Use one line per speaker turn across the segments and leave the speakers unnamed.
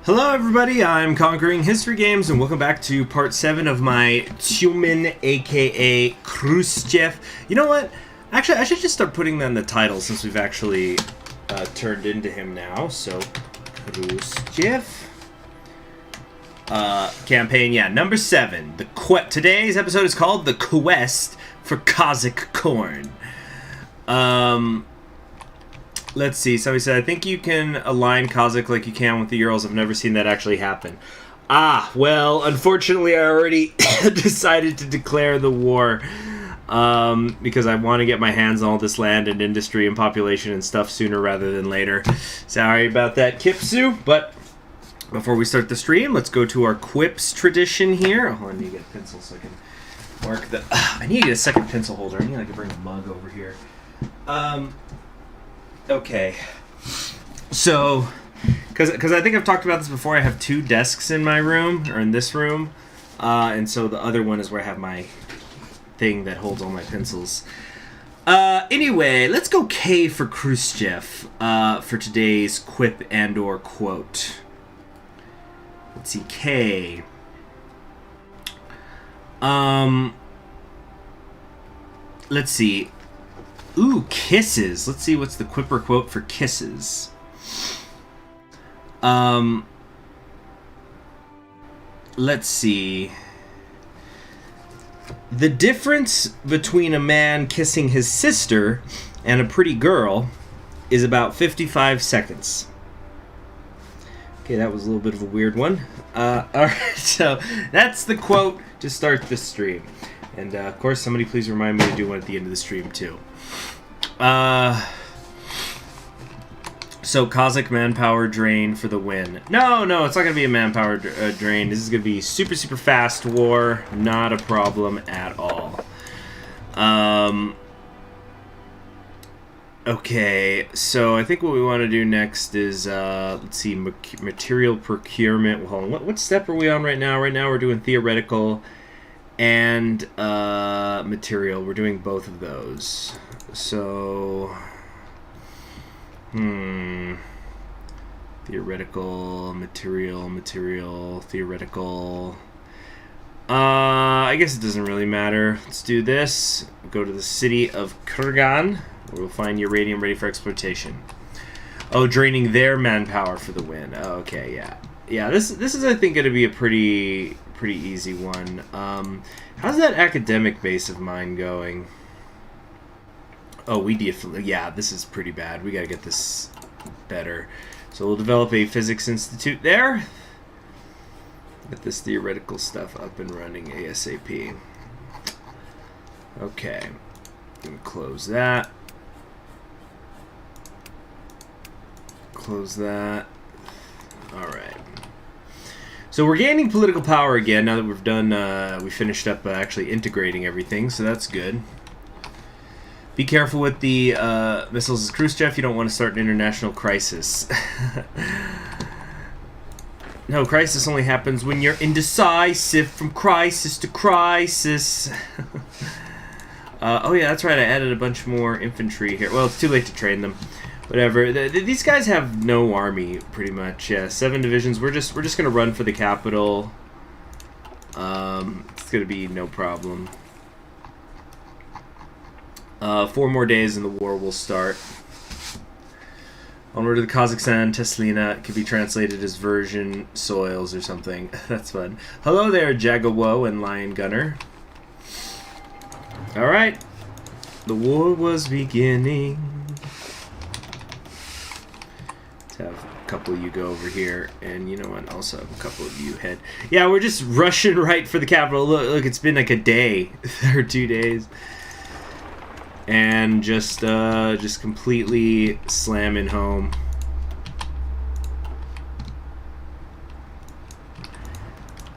Hello everybody, I'm Conquering History Games, and welcome back to part 7 of my Tyumen, aka Khrushchev. You know what? Actually, I should just start putting that in the title since we've actually turned into him now. So, Khrushchev. Campaign, yeah, number 7. Today's episode is called The Kuest for Kazakh Korn. Let's see. Somebody said, I think you can align Kazakh like you can with the Urals. I've never seen that actually happen. Well, unfortunately, I already decided to declare the war because I want to get my hands on all this land and industry and population and stuff sooner rather than later. Sorry about that, Kipsu. But before we start the stream, let's go to our quips tradition here. Oh, I need to get a pencil so I can mark the... I need a second pencil holder. I need to bring a mug over here. Okay, so, because I think I've talked about this before, I have 2 desks in my room, or in this room, and so the other one is where I have my thing that holds all my pencils. Anyway, let's go K for Khrushchev, for today's quip and or quote. Let's see, K. Let's see. Ooh, kisses. Let's see what's the quip or quote for kisses. Let's see. The difference between a man kissing his sister and a pretty girl is about 55 seconds. Okay, that was a little bit of a weird one. Alright, so that's the quote to start the stream. And, of course, somebody please remind me to do one at the end of the stream, too. So Kazakh manpower drain for the win. No, it's not going to be a manpower drain. This is going to be super fast war. Not a problem at all. Okay, so I think what we want to do next is, let's see, material procurement. Well, hold on, what step are we on right now? Right now we're doing theoretical and material. We're doing both of those. So, theoretical, material, theoretical. I guess it doesn't really matter. Let's do this. Go to the city of Kurgan, where we'll find uranium ready for exploitation. Oh, draining their manpower for the win. Oh, okay, yeah. Yeah, this is, I think, going to be a pretty easy one. How's that academic base of mine going? Oh, yeah, this is pretty bad. We gotta get this better. So we'll develop a physics institute there. Get this theoretical stuff up and running ASAP. Okay. Gonna close that. Close that. Alright. So we're gaining political power again now that we've done, we finished up actually integrating everything, so that's good. Be careful with the missiles, Khrushchev. You don't want to start an international crisis. No, crisis only happens when you're indecisive from crisis to crisis. Oh yeah, that's right. I added a bunch more infantry here. Well, it's too late to train them. Whatever. These guys have no army, pretty much. Yeah, 7 divisions. We're just gonna run for the capital. It's gonna be no problem. 4 more days and the war will start. Onward to the Kazakhstan, Teslina. It could be translated as Virgin Soils or something. That's fun. Hello there, Jagawo and Lion Gunner. Alright. The war was beginning. Let's have a couple of you go over here. And you know what? Also have a couple of you head. Yeah, we're just rushing right for the capital. Look, it's been like a day. Or 2 days. And just completely slamming home.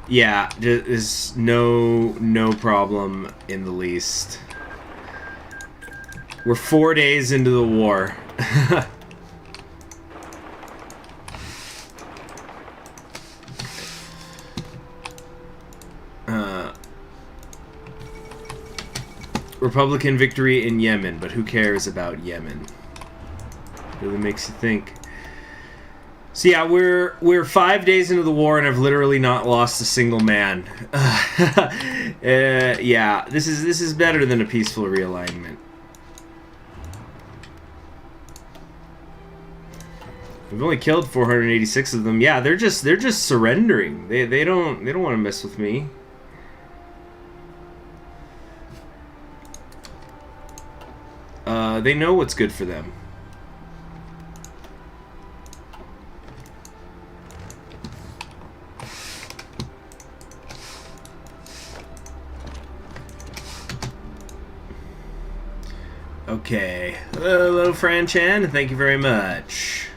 Yeah, there's no problem in the least. We're 4 days into the war. Republican victory in Yemen, but who cares about Yemen? Really makes you think. So yeah, we're 5 days into the war, and I've literally not lost a single man. Yeah, this is better than a peaceful realignment. We've only killed 486 of them. Yeah, they're just surrendering. They don't want to mess with me. They know what's good for them. Okay. Hello, Fran Chan. Thank you very much.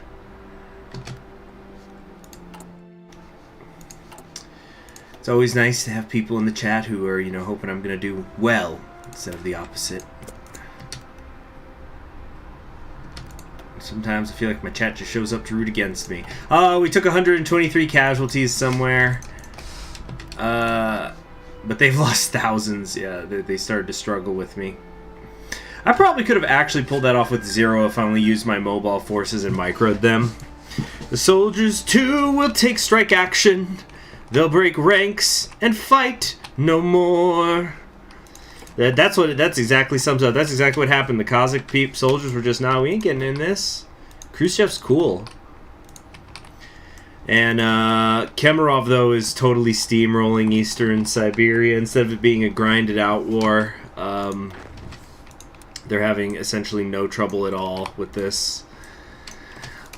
It's always nice to have people in the chat who are, you know, hoping I'm going to do well instead of the opposite. Sometimes I feel like my chat just shows up to root against me. Oh, we took 123 casualties somewhere. But they've lost thousands. Yeah, they started to struggle with me. I probably could have actually pulled that off with 0 if I only used my mobile forces and microed them. The soldiers too will take strike action. They'll break ranks and fight no more. That's exactly sums up. That's exactly what happened. The Kazakh soldiers were just, nah, we ain't getting in this. Khrushchev's cool. And Kemerov, though, is totally steamrolling Eastern Siberia instead of it being a grinded out war. They're having essentially no trouble at all with this.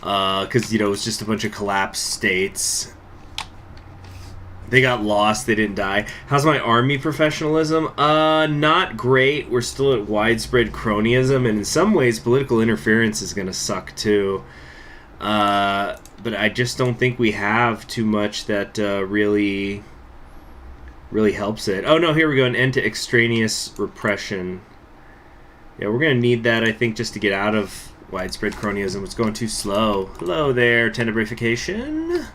Because, you know, it's just a bunch of collapsed states. They got lost. They didn't die. How's my army professionalism? Not great. We're still at widespread cronyism, and in some ways, political interference is going to suck too. But I just don't think we have too much that really helps it. Oh no, here we go. An end to extraneous repression. Yeah, we're going to need that, I think, just to get out of widespread cronyism. It's going too slow. Hello there, tenebrification.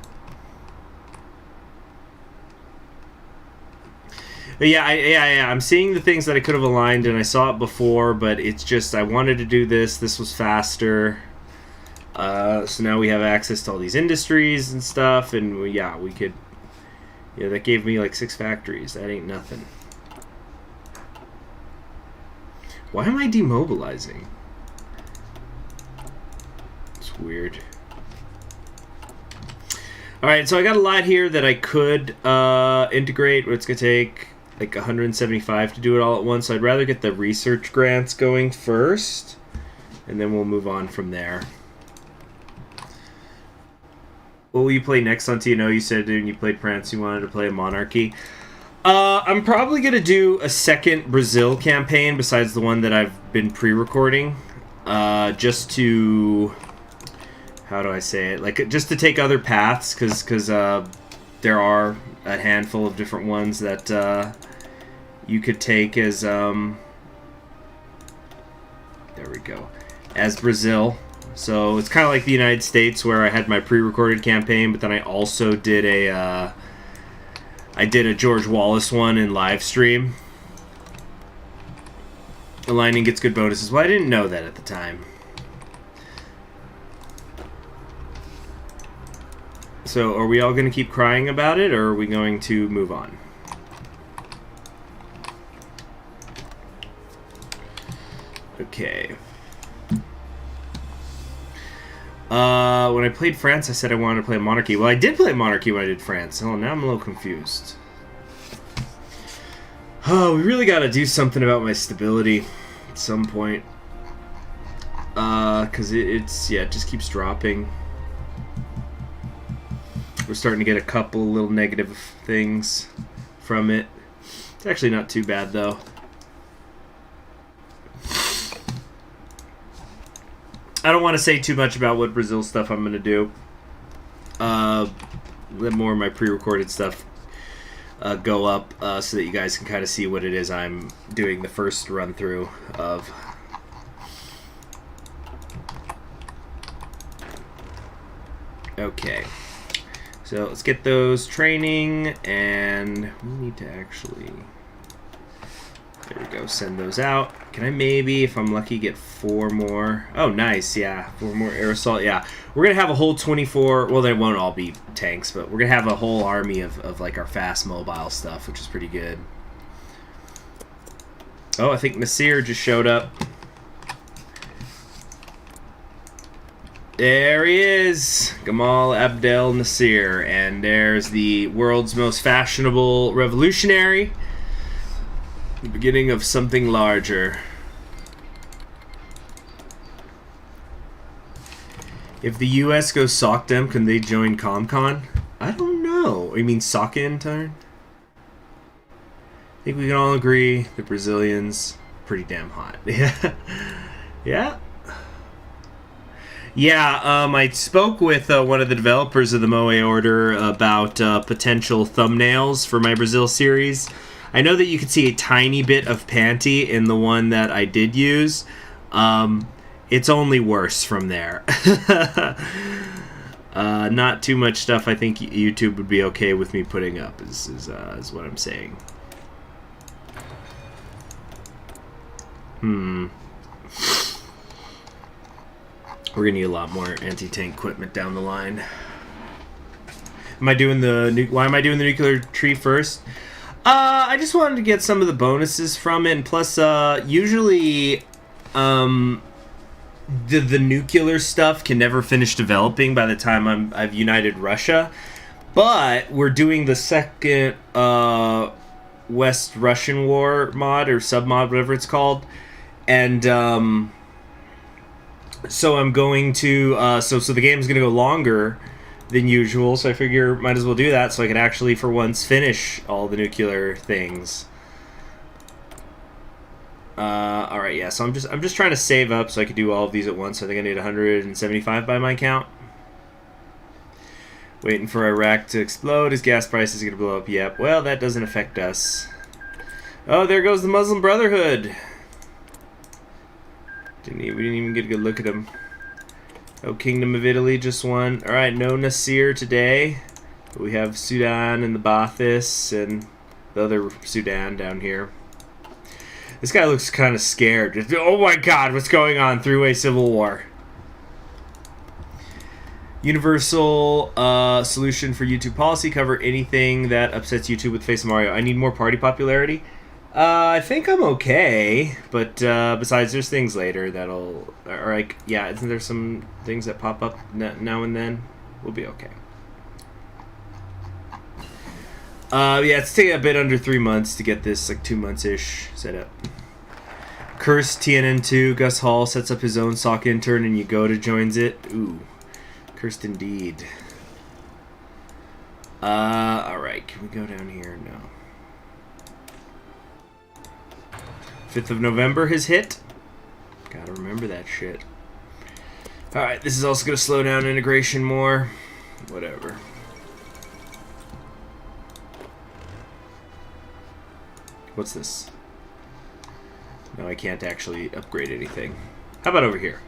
But yeah, I'm seeing the things that I could have aligned, and I saw it before, but it's just, I wanted to do this. This was faster. So now we have access to all these industries and stuff, and yeah, we could... Yeah, that gave me like 6 factories. That ain't nothing. Why am I demobilizing? It's weird. Alright, so I got a lot here that I could integrate. It's going to take like 175 to do it all at once. So I'd rather get the research grants going first, and then we'll move on from there. What will you play next on TNO? You said when you played France you wanted to play a monarchy. I'm probably going to do a second Brazil campaign besides the one that I've been pre-recording. Just to... How do I say it? Like, just to take other paths, because there are a handful of different ones that you could take as... there we go. As Brazil. So it's kind of like the United States, where I had my pre-recorded campaign, but then I also did a George Wallace one in live stream. Aligning gets good bonuses. Well, I didn't know that at the time. So are we all going to keep crying about it, or are we going to move on? Okay. When I played France, I said I wanted to play monarchy. Well, I did play monarchy when I did France. Oh, now I'm a little confused. Oh, we really got to do something about my stability at some point. Because it just keeps dropping. We're starting to get a couple little negative things from it. It's actually not too bad, though. I don't want to say too much about what Brazil stuff I'm going to do. Let more of my pre-recorded stuff go up so that you guys can kind of see what it is I'm doing the first run-through of. Okay. So let's get those training, and we need to actually There we go. Send those out. Can I maybe, if I'm lucky, get 4 more? Oh, nice. Yeah, 4 more air assault. Yeah, we're gonna have a whole 24. Well, they won't all be tanks, but we're gonna have a whole army of like our fast mobile stuff, which is pretty good. Oh, I think Nasir just showed up. There he is, Gamal Abdel Nasir, and there's the world's most fashionable revolutionary. The beginning of something larger. If the U.S. goes sock them, can they join ComCon? I don't know. You mean sock in turn? I think we can all agree the Brazilians pretty damn hot. Yeah. Yeah. Yeah, I spoke with one of the developers of the Moe Order about potential thumbnails for my Brazil series. I know that you could see a tiny bit of panty in the one that I did use. It's only worse from there. Not too much stuff I think YouTube would be okay with me putting up, is what I'm saying. We're gonna need a lot more anti-tank equipment down the line. Why am I doing the nuclear tree first? I just wanted to get some of the bonuses from it, and plus, usually, the nuclear stuff can never finish developing by the time I've united Russia. But we're doing the second West Russian War mod or sub-mod, whatever it's called, and so I'm going to so the game's gonna go longer than usual, so I figure might as well do that so I can actually for once finish all the nuclear things. Alright, yeah, so I'm just trying to save up so I can do all of these at once. I think I need 175 by my count. Waiting for Iraq to explode. His gas price is gonna blow up. Yep, well, that doesn't affect us. Oh, there goes the Muslim Brotherhood. We didn't even get a good look at him. Oh, Kingdom of Italy just won. Alright, no Nasir today. But we have Sudan and the Baathis and the other Sudan down here. This guy looks kind of scared. Oh my god, what's going on? Three-way civil war. Universal solution for YouTube policy. Cover anything that upsets YouTube with Face of Mario. I need more party popularity. I think I'm okay, but besides, there's things later that'll, or like, yeah, isn't there some things that pop up now and then? We'll be okay. Yeah, it's taking a bit under 3 months to get this, like 2 months-ish set up. Cursed TNN2, Gus Hall sets up his own sock intern and Yagoda joins it. Ooh, cursed indeed. Alright, can we go down here? No. 5th of November has hit. Gotta remember that shit. Alright, this is also gonna slow down integration more. Whatever. What's this? No, I can't actually upgrade anything. How about over here?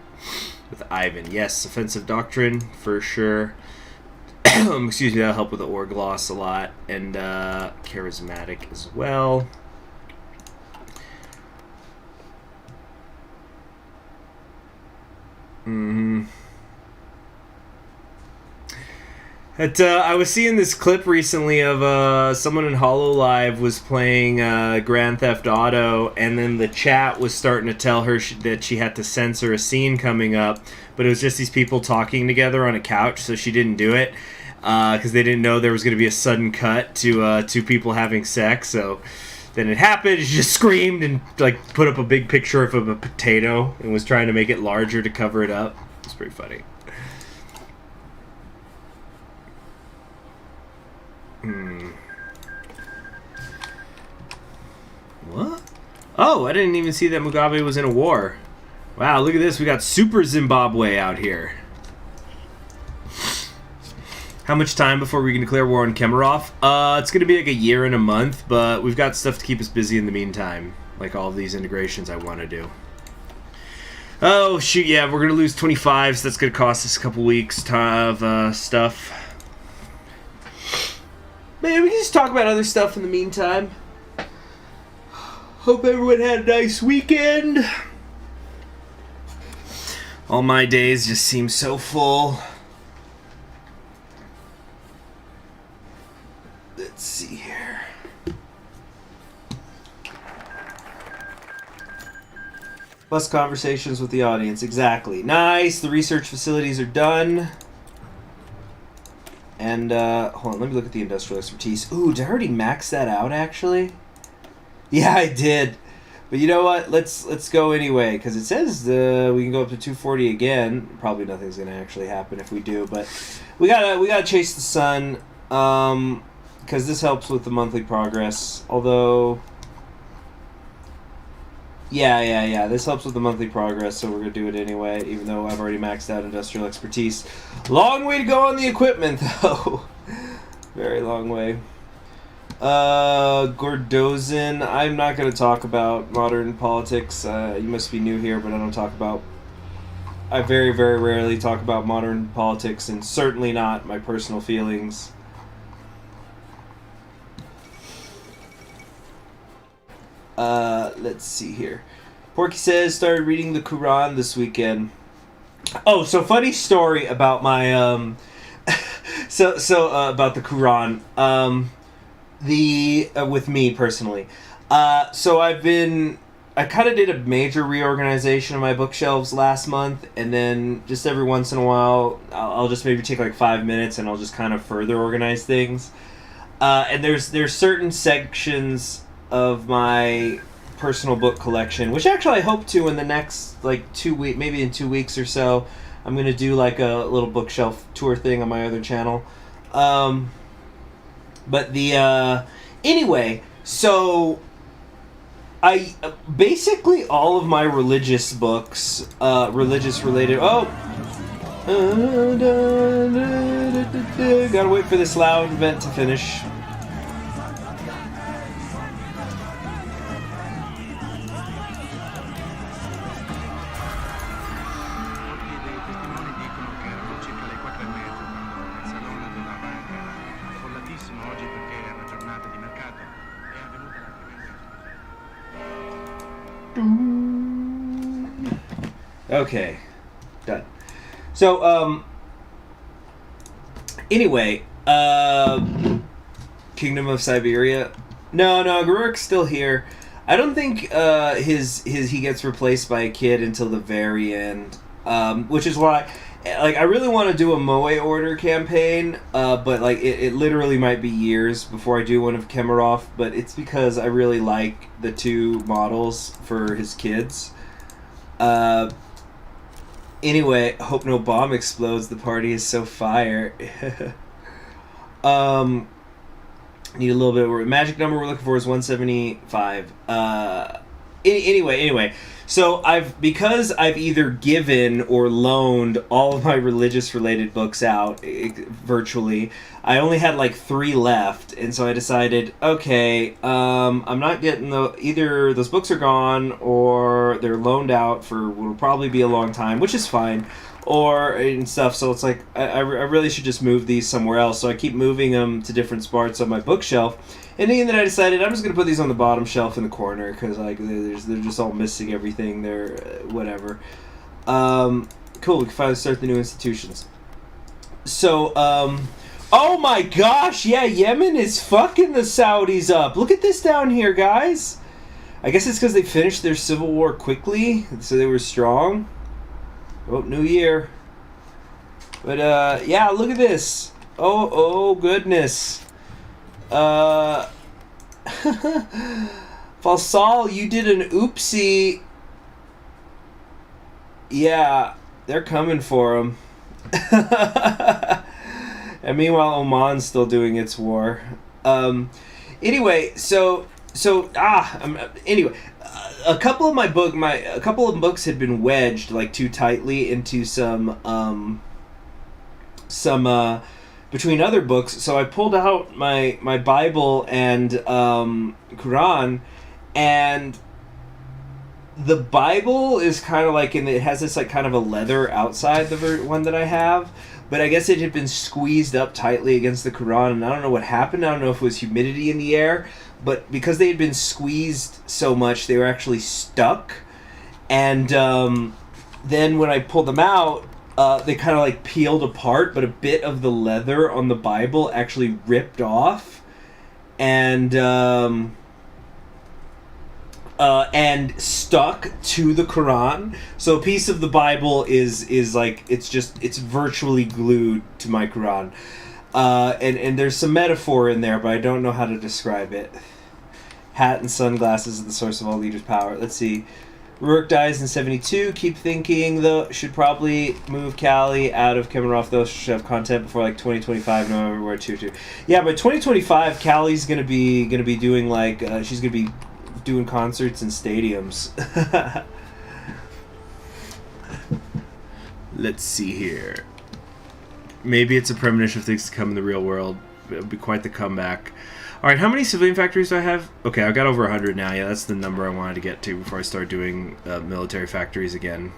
With Ivan. Yes, offensive doctrine, for sure. Excuse me, that'll help with the ore gloss a lot. And charismatic as well. I was seeing this clip recently of someone in HoloLive was playing Grand Theft Auto, and then the chat was starting to tell her that she had to censor a scene coming up, but it was just these people talking together on a couch, so she didn't do it because they didn't know there was going to be a sudden cut to two people having sex. So then it happened. She just screamed and like put up a big picture of a potato and was trying to make it larger to cover it up. It's pretty funny. What? Oh, I didn't even see that Mugabe was in a war. Wow, look at this. We got Super Zimbabwe out here. How much time before we can declare war on Kemerov? It's going to be like a year and a month, but we've got stuff to keep us busy in the meantime. Like all of these integrations I want to do. Oh, shoot, yeah, we're going to lose 25, so that's going to cost us a couple weeks of stuff. Maybe we can just talk about other stuff in the meantime. Hope everyone had a nice weekend. All my days just seem so full. Let's see here. Plus conversations with the audience. Exactly. Nice. The research facilities are done. And, hold on. Let me look at the industrial expertise. Ooh, did I already max that out, actually? Yeah, I did. But you know what? Let's go anyway, because it says we can go up to 240 again. Probably nothing's going to actually happen if we do, but we gotta chase the sun, because this helps with the monthly progress. Although... Yeah. This helps with the monthly progress, so we're going to do it anyway, even though I've already maxed out industrial expertise. Long way to go on the equipment, though. Very long way. Gordozin. I'm not going to talk about modern politics. You must be new here, but I very, very rarely talk about modern politics, and certainly not my personal feelings. Let's see here. Porky says, started reading the Quran this weekend. Oh, so funny story about my, about the Quran. With me personally. So I kind of did a major reorganization of my bookshelves last month, and then just every once in a while, I'll just maybe take like 5 minutes and I'll just kind of further organize things. And there's certain sections of my personal book collection, which actually I hope to in the next like 2 weeks, maybe in 2 weeks or so, I'm gonna do like a little bookshelf tour thing on my other channel. But anyway, so I basically all of my religious books, religious related. Gotta wait for this loud event to finish. Okay, done. So, anyway, Kingdom of Siberia. No, Garurk's still here. I don't think he gets replaced by a kid until the very end, which is why, like, I really want to do a Moe Order campaign, but like it literally might be years before I do one of Kemerov, but it's because I really like the two models for his kids. Anyway, hope no bomb explodes. The party is so fire. Need a little bit of magic number we're looking for is 175. Anyway. So because I've either given or loaned all of my religious related books out virtually, I only had like 3 left, and so I decided, okay, I'm not getting either those books are gone or they're loaned out for what will probably be a long time, which is fine, and stuff. So it's like I really should just move these somewhere else. So I keep moving them to different spots on my bookshelf. And then I decided I'm just going to put these on the bottom shelf in the corner because like they're just all missing everything. They're whatever. Cool, we can finally start the new institutions. So, oh my gosh, yeah, Yemen is fucking the Saudis up. Look at this down here, guys. I guess it's because they finished their civil war quickly, so they were strong. Oh, new year. But, yeah, look at this. Oh, goodness. Falsal, you did an oopsie. Yeah, they're coming for him. And meanwhile, Oman's still doing its war. Anyway, anyway, a couple of books had been wedged like too tightly into some between other books, so I pulled out my Bible and Quran, and the Bible is kind of like, it has this like kind of a leather outside, the one that I have, but I guess it had been squeezed up tightly against the Quran, and I don't know what happened. I don't know if it was humidity in the air, but because they had been squeezed so much, they were actually stuck. And then when I pulled them out, they kind of like peeled apart, but a bit of the leather on the Bible actually ripped off, and stuck to the Quran. So a piece of the Bible is like, it's virtually glued to my Quran. And there's some metaphor in there, but I don't know how to describe it. Hat and sunglasses are the source of all leaders' power. Let's see. Rourke dies in 72. Keep thinking, though. Should probably move Callie out of Kemenov, though. Should have content before like 2025. November where 2. Yeah, but 2025, Callie's gonna be doing like she's gonna be doing concerts in stadiums. Let's see here. Maybe it's a premonition of things to come in the real world. It'll be quite the comeback. Alright, how many civilian factories do I have? Okay, I've got over 100 now. Yeah, that's the number I wanted to get to before I start doing military factories again.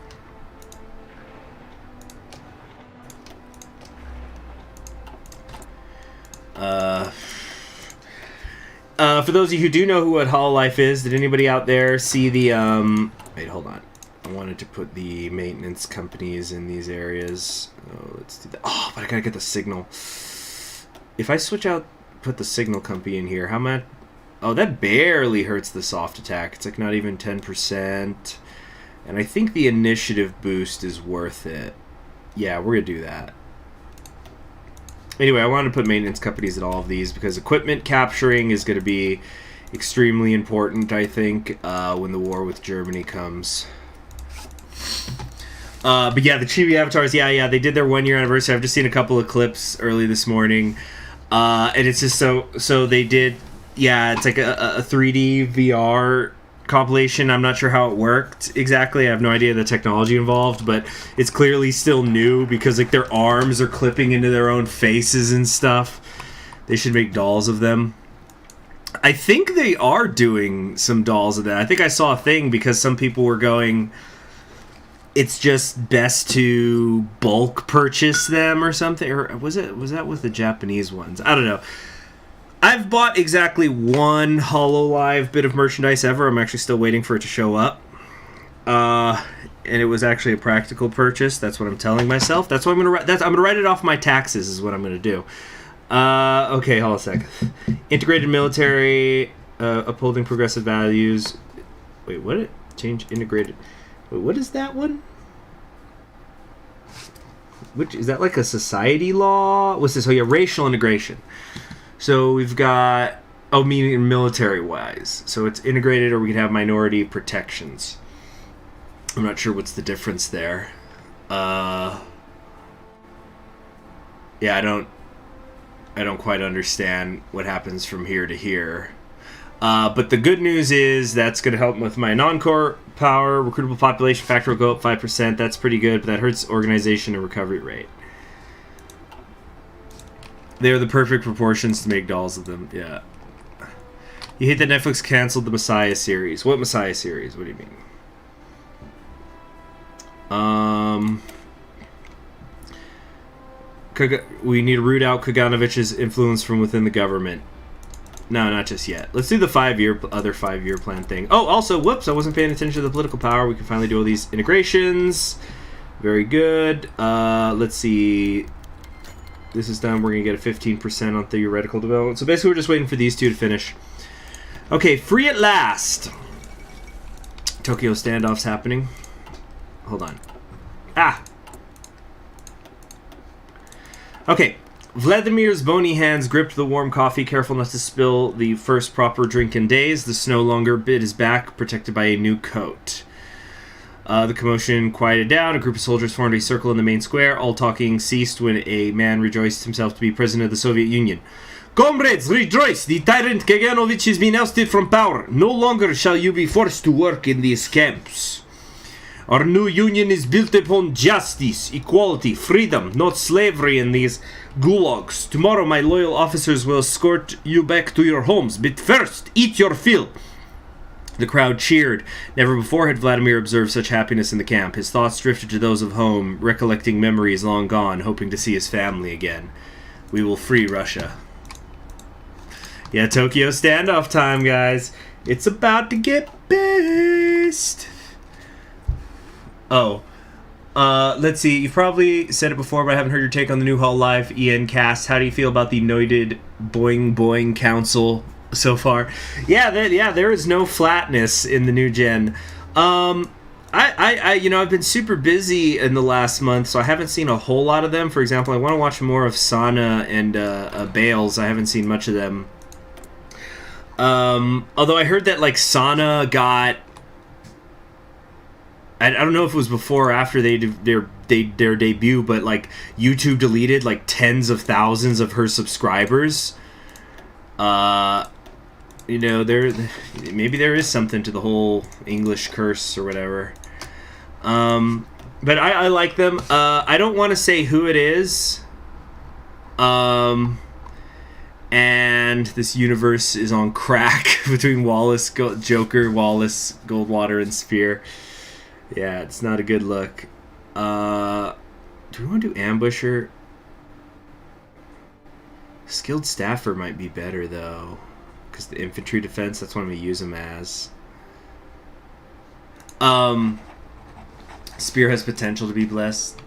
For those of you who do know what HOI4 is, did anybody out there see the, wait, hold on. I wanted to put the maintenance companies in these areas. Oh, let's do that. Oh, but I gotta get the signal. If I switch out, put the signal company in here, how much? Oh, that barely hurts the soft attack. It's like not even 10%. And I think the initiative boost is worth it. Yeah, we're gonna do that. Anyway, I wanted to put maintenance companies in all of these because equipment capturing is going to be extremely important, I think, when the war with Germany comes. But yeah, the Chibi Avatars, yeah, they did their 1-year anniversary. I've just seen a couple of clips early this morning. And it's just so they did, yeah, it's like a 3D VR compilation. I'm not sure how it worked exactly. I have no idea the technology involved, but it's clearly still new because like their arms are clipping into their own faces and stuff. They should make dolls of them. I think they are doing some dolls of that. I think I saw a thing because some people were going, it's just best to bulk purchase them or something, or was that with the Japanese ones? I don't know. I've bought exactly one HoloLive bit of merchandise ever. I'm actually still waiting for it to show up. And it was actually a practical purchase. That's what I'm telling myself. That's what I'm gonna write. I'm gonna write it off my taxes. Is what I'm gonna do. Okay, hold on a sec. Integrated military, upholding progressive values. Wait, what? Change integrated. Wait, what is that one? Which is that like a society law? What's this? Oh yeah, racial integration. So we've got, oh, meaning military-wise. So it's integrated, or we can have minority protections. I'm not sure what's the difference there. Yeah, I don't quite understand what happens from here to here. But the good news is that's going to help with my non-core power. Recruitable population factor will go up 5%. That's pretty good, but that hurts organization and recovery rate. They're the perfect proportions to make dolls of them. Yeah. You hate that Netflix canceled the Messiah series. What Messiah series? What do you mean? We need to root out Kaganovich's influence from within the government. No, not just yet. Let's do the other 5-year plan thing. Oh, also, whoops, I wasn't paying attention to the political power. We can finally do all these integrations. Very good. Let's see. This is done. We're going to get a 15% on theoretical development. So basically, we're just waiting for these two to finish. Okay, free at last. Tokyo standoff's happening. Hold on. Ah! Okay. Vladimir's bony hands gripped the warm coffee, careful not to spill the first proper drink in days. The snow longer bit his back, protected by a new coat. The commotion quieted down. A group of soldiers formed a circle in the main square. All talking ceased when a man rejoiced himself to be president of the Soviet Union. Comrades, rejoice! The tyrant Kaganovich has been ousted from power. No longer shall you be forced to work in these camps. Our new union is built upon justice, equality, freedom, not slavery in these gulags. Tomorrow my loyal officers will escort you back to your homes, but first, eat your fill. The crowd cheered. Never before had Vladimir observed such happiness in the camp. His thoughts drifted to those of home, recollecting memories long gone, hoping to see his family again. We will free Russia. Yeah, Tokyo standoff time, guys. It's about to get based. Oh. Let's see. You've probably said it before, but I haven't heard your take on the new Hall Live EN cast. How do you feel about the noted Boing Boing Council so far? Yeah, there is no flatness in the new gen. I've been super busy in the last month, so I haven't seen a whole lot of them. For example, I want to watch more of Sana and Bales. I haven't seen much of them. Although I heard that like Sana got, I don't know if it was before or after their debut, but like YouTube deleted like tens of thousands of her subscribers. Maybe there is something to the whole English curse or whatever. But I like them. I don't want to say who it is. And this universe is on crack between Joker, Wallace, Goldwater, and Spear. Yeah, it's not a good look. Do we want to do Ambusher? Skilled Staffer might be better, though. Because the infantry defense, that's what I'm going to use him as. Spear has potential to be blessed.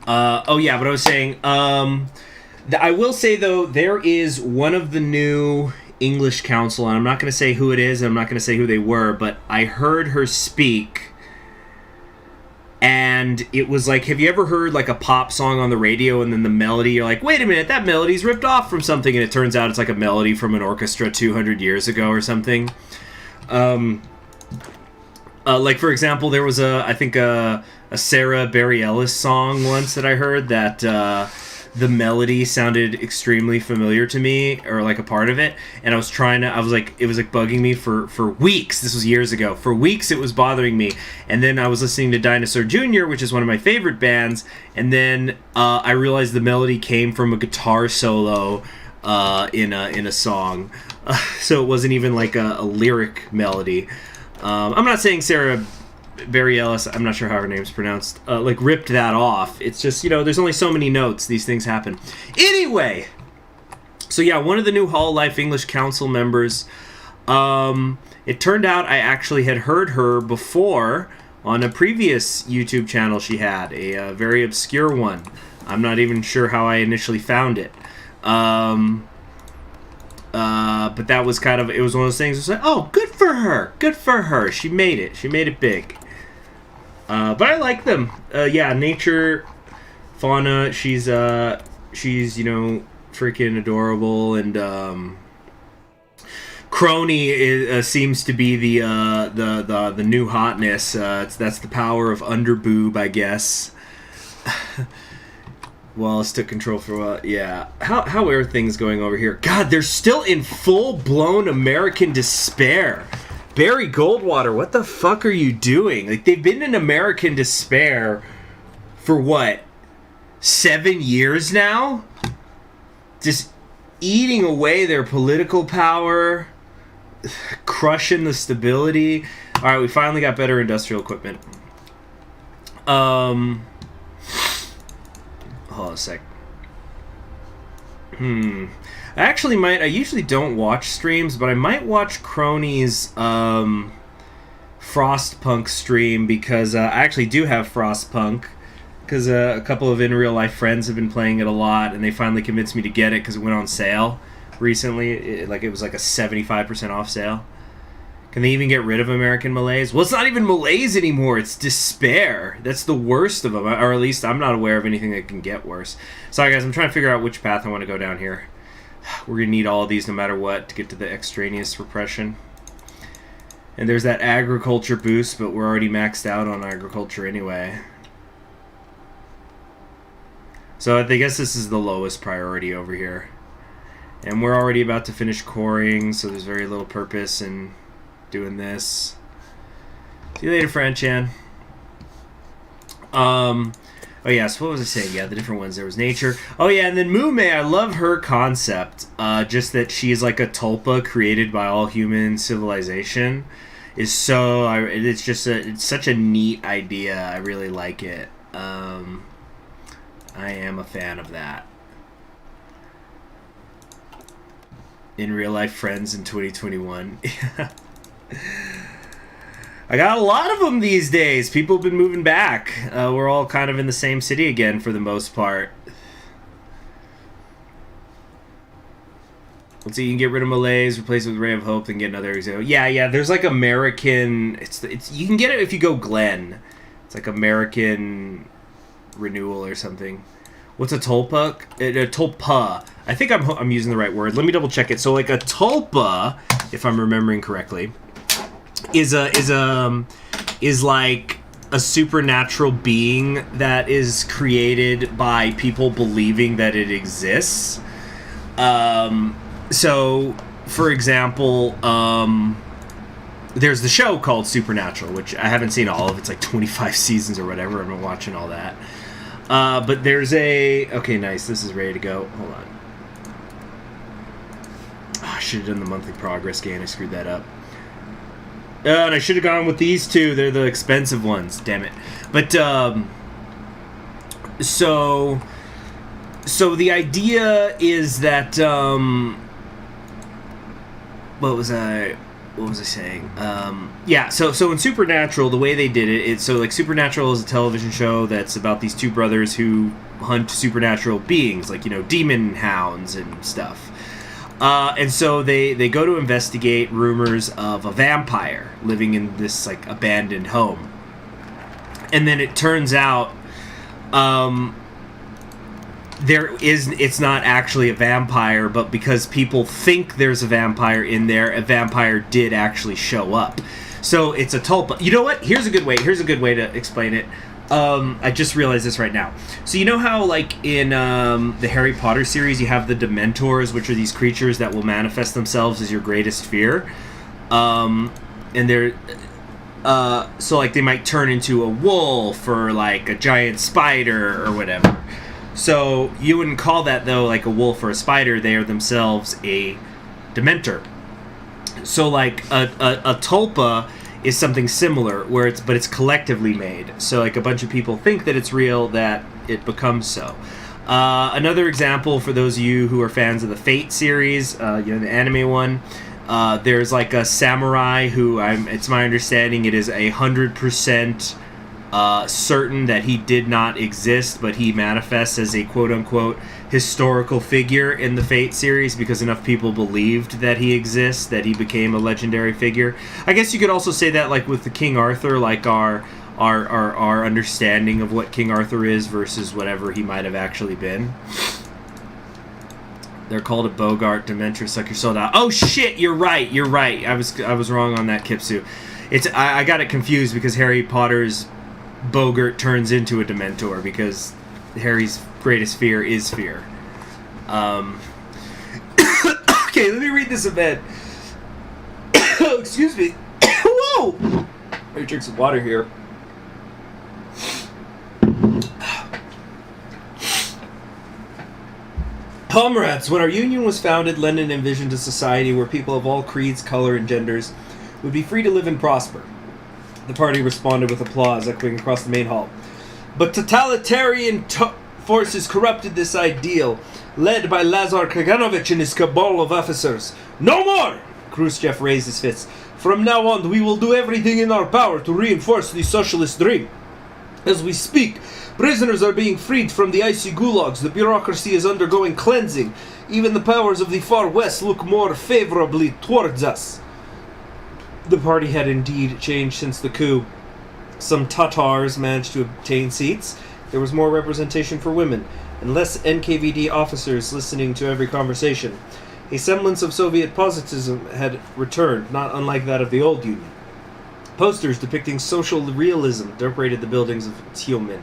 But I was saying, I will say, though, there is one of the new English council, and I'm not going to say who it is, and I'm not going to say who they were, but I heard her speak, and it was like, have you ever heard like a pop song on the radio and then the melody, you're like, wait a minute, that melody's ripped off from something, and it turns out it's like a melody from an orchestra 200 years ago or something. Like, for example, there was I think a Sarah Bareilles song once that I heard that the melody sounded extremely familiar to me, or like a part of it, and it was like bugging me for weeks. This was years ago. For weeks it was bothering me, and then I was listening to Dinosaur Jr., which is one of my favorite bands, and then I realized the melody came from a guitar solo in a song, so it wasn't even like a lyric melody. I'm not saying Sarah Bareilles, I'm not sure how her name's pronounced, ripped that off. It's just, there's only so many notes. These things happen. Anyway, so yeah, one of the new Hall Life English Council members, it turned out I actually had heard her before on a previous YouTube channel she had, a very obscure one. I'm not even sure how I initially found it. But that was it was one of those things. It was like, oh, good for her. She made it big. But I like them. Nature, Fauna, she's freaking adorable, and Crony seems to be the new hotness. That's the power of underboob, I guess. Wallace took control for a while. Yeah. How are things going over here? God, they're still in full-blown American despair. Barry Goldwater, what the fuck are you doing? Like, they've been in American despair for what? 7 years now? Just eating away their political power, crushing the stability. Alright, we finally got better industrial equipment. Hold on a sec. I usually don't watch streams, but I might watch Crony's Frostpunk stream, because I actually do have Frostpunk, because a couple of in real life friends have been playing it a lot, and they finally convinced me to get it because it went on sale recently. It was like a 75% off sale. Can they even get rid of American malaise? Well, it's not even malaise anymore. It's despair. That's the worst of them. Or at least I'm not aware of anything that can get worse. Sorry, guys. I'm trying to figure out which path I want to go down here. We're going to need all of these no matter what to get to the extraneous repression. And there's that agriculture boost, but we're already maxed out on agriculture anyway. So I guess this is the lowest priority over here. And we're already about to finish coring, so there's very little purpose in doing this. See you later, Franchan. Oh, yeah, so what was I saying? Yeah, the different ones. There was nature. Oh, yeah, and then Mume, I love her concept. Just that she is like a tulpa created by all human civilization. Is so... it's just it's such a neat idea. I really like it. I am a fan of that. In real life friends in 2021. I got a lot of them these days. People have been moving back. We're all kind of in the same city again for the most part. Let's see, you can get rid of Malays, replace it with Ray of Hope, then get another example. Yeah, there's like American... It's you can get it if you go Glen. It's like American renewal or something. What's a tulpa? A tulpa. I think I'm using the right word. Let me double check it. So like a tulpa, if I'm remembering correctly, is like a supernatural being that is created by people believing that it exists. So, for example, there's the show called Supernatural, which I haven't seen all of. It's like 25 seasons or whatever. I've been watching all that. But there's a... Okay, nice. This is ready to go. Hold on. Oh, I should have done the monthly progress gain. I screwed that up. And I should have gone with these two. They're the expensive ones. Damn it. But, so the idea is that, what was I saying? Yeah, so in Supernatural, the way they did it, so like Supernatural is a television show that's about these two brothers who hunt supernatural beings, like, demon hounds and stuff. And so they go to investigate rumors of a vampire living in this like abandoned home. And then it turns out it's not actually a vampire, but because people think there's a vampire in there, a vampire did actually show up. So it's a tulpa. You know what? Here's a good way to explain it. I just realized this right now. So you know how, like, in the Harry Potter series, you have the Dementors, which are these creatures that will manifest themselves as your greatest fear? And they're... so, like, they might turn into a wolf or, like, a giant spider or whatever. So you wouldn't call that, though, like a wolf or a spider. They are themselves a Dementor. So, like, a tulpa is something similar, but it's collectively made. So, like, a bunch of people think that it's real, that it becomes so. Another example for those of you who are fans of the Fate series, the anime one, there's like a samurai who it's my understanding it is 100% certain that he did not exist, but he manifests as a quote-unquote historical figure in the Fate series because enough people believed that he exists that he became a legendary figure. I guess you could also say that, like, with the King Arthur, like our understanding of what King Arthur is versus whatever he might have actually been. They're called a Bogart, Dementor, suck your soul out. Oh shit, you're right. I was wrong on that, Kipsu. I got it confused because Harry Potter's Bogart turns into a Dementor because Harry's greatest fear is fear. Okay, let me read this event. Excuse me. Whoa! Let me drink some water here. Comrades, when our union was founded, Lenin envisioned a society where people of all creeds, color, and genders would be free to live and prosper. The party responded with applause echoing across the main hall. But totalitarian forces corrupted this ideal, led by Lazar Kaganovich and his cabal of officers. No more! Khrushchev raised his fist. From now on, we will do everything in our power to reinforce the socialist dream. As we speak, prisoners are being freed from the icy gulags. The bureaucracy is undergoing cleansing. Even the powers of the far west look more favorably towards us. The party had indeed changed since the coup. Some Tatars managed to obtain seats. There was more representation for women, and less NKVD officers listening to every conversation. A semblance of Soviet positivism had returned, not unlike that of the old Union. Posters depicting social realism decorated the buildings of Tyumen.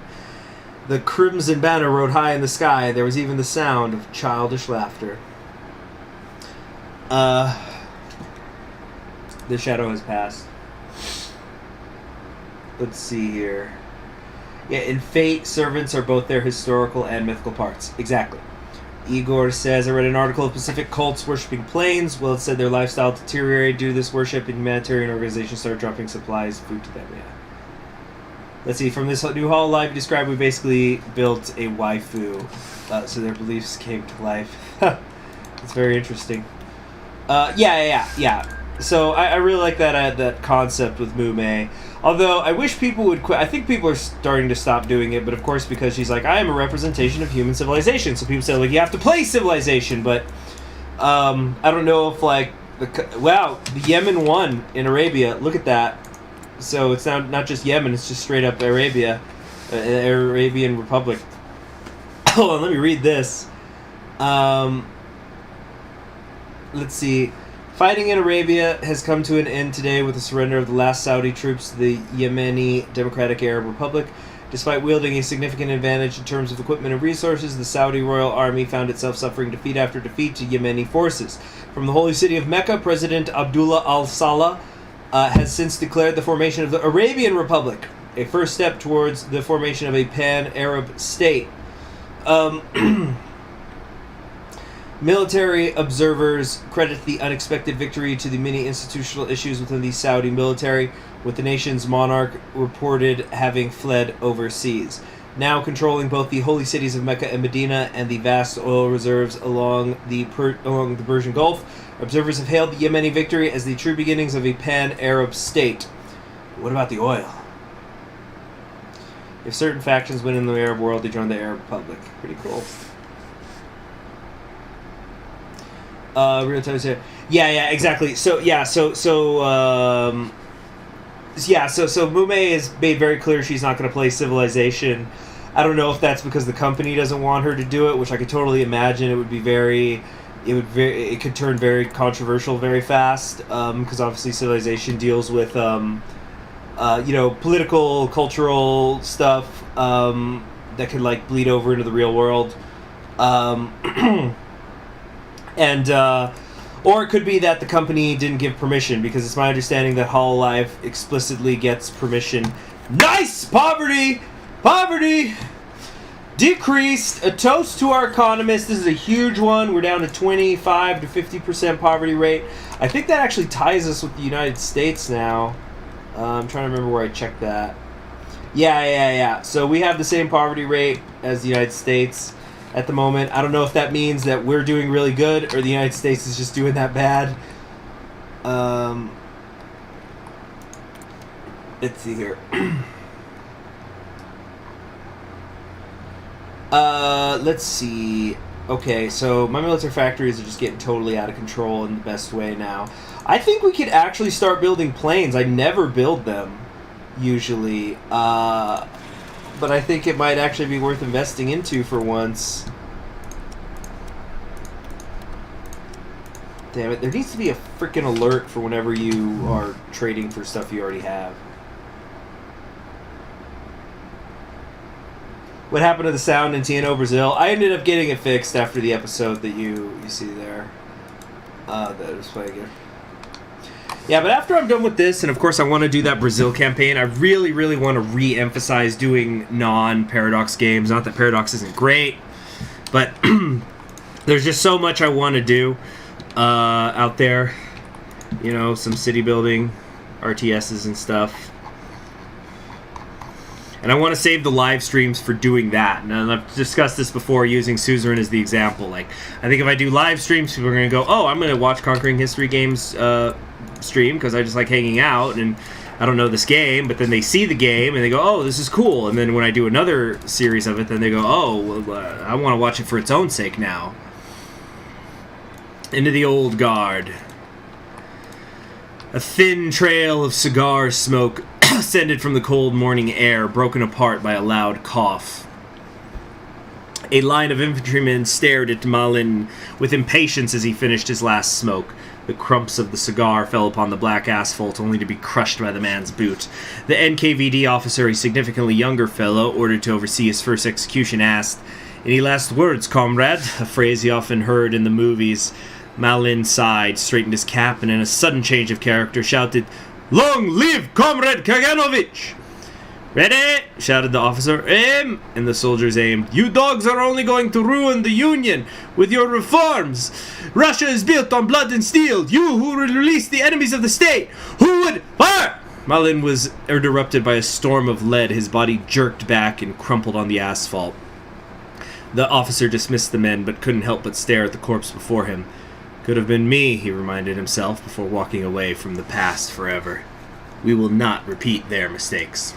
The crimson banner rode high in the sky. There was even the sound of childish laughter. The shadow has passed. Let's see here. Yeah, in Fate, servants are both their historical and mythical parts. Exactly. Igor says, I read an article of Pacific cults worshipping planes. Well, it said their lifestyle deteriorated due to this worship, and humanitarian organizations started dropping supplies, food to them. Yeah. Let's see, from this new Hall Live you described, we basically built a waifu, so their beliefs came to life. It's very interesting. Yeah. So I really like that concept with Mume. Although I wish people would quit. I think people are starting to stop doing it, but of course because she's like, I am a representation of human civilization. So people say like, you have to play civilization, but I don't know if like the Yemen won in Arabia. Look at that. So it's not just Yemen, it's just straight up Arabia, Arabian Republic. Hold on, let me read this. Let's see. Fighting in Arabia has come to an end today with the surrender of the last Saudi troops to the Yemeni Democratic Arab Republic. Despite wielding a significant advantage in terms of equipment and resources, the Saudi Royal Army found itself suffering defeat after defeat to Yemeni forces. From the holy city of Mecca, President Abdullah al-Saleh has since declared the formation of the Arabian Republic, a first step towards the formation of a pan-Arab state. Military observers credit the unexpected victory to the many institutional issues within the Saudi military, with the nation's monarch reported having fled overseas. Now controlling both the holy cities of Mecca and Medina and the vast oil reserves along the Persian Gulf, observers have hailed the Yemeni victory as the true beginnings of a pan-Arab state. What about the oil? If certain factions win in the Arab world, they join the Arab Republic. Pretty cool. Real time here. Yeah, exactly. So Mume has made very clear she's not going to play Civilization. I don't know if that's because the company doesn't want her to do it, which I could totally imagine. It could turn very controversial very fast, because obviously Civilization deals with political, cultural stuff that could like bleed over into the real world. Or it could be that the company didn't give permission, because it's my understanding that Hololive explicitly gets permission. Nice! Poverty decreased. A toast to our economists. This is a huge one. We're down to 25 to 50% poverty rate. I think that actually ties us with the United States now. I'm trying to remember where I checked that. Yeah. So we have the same poverty rate as the United States at the moment. I don't know if that means that we're doing really good or the United States is just doing that bad. Let's see here. Let's see. Okay, so my military factories are just getting totally out of control in the best way now. I think we could actually start building planes. I never build them, usually. But I think it might actually be worth investing into for once. Damn it, there needs to be a freaking alert for whenever you are trading for stuff you already have. What happened to the sound in TNO Brazil? I ended up getting it fixed after the episode that you see there. That was playing here. Yeah, but after I'm done with this, and of course I want to do that Brazil campaign, I really, really want to re-emphasize doing non-Paradox games. Not that Paradox isn't great, but there's just so much I want to do out there. You know, some city building, RTSs and stuff. And I want to save the live streams for doing that. And I've discussed this before using Suzerain as the example. Like, I think if I do live streams, people are going to go, oh, I'm going to watch Conquering History Games stream because I just like hanging out and I don't know this game. But then they see the game and they go, oh, this is cool. And then when I do another series of it, then they go, oh, well, I want to watch it for its own sake now. Into the old guard. A thin trail of cigar smoke ascended from the cold morning air, broken apart by a loud cough. A line of infantrymen stared at Malin with impatience as he finished his last smoke. The crumps of the cigar fell upon the black asphalt, only to be crushed by the man's boot. The NKVD officer, a significantly younger fellow, ordered to oversee his first execution, asked, "Any last words, comrade?" A phrase he often heard in the movies. Malin sighed, straightened his cap, and in a sudden change of character shouted, "Long live Comrade Kaganovich!" Ready? Shouted the officer. Aim! And the soldiers aimed. You dogs are only going to ruin the Union with your reforms. Russia is built on blood and steel. You who will release the enemies of the state. Who would fire? Malin was interrupted by a storm of lead. His body jerked back and crumpled on the asphalt. The officer dismissed the men, but couldn't help but stare at the corpse before him. Could have been me, he reminded himself before walking away from the past forever. We will not repeat their mistakes.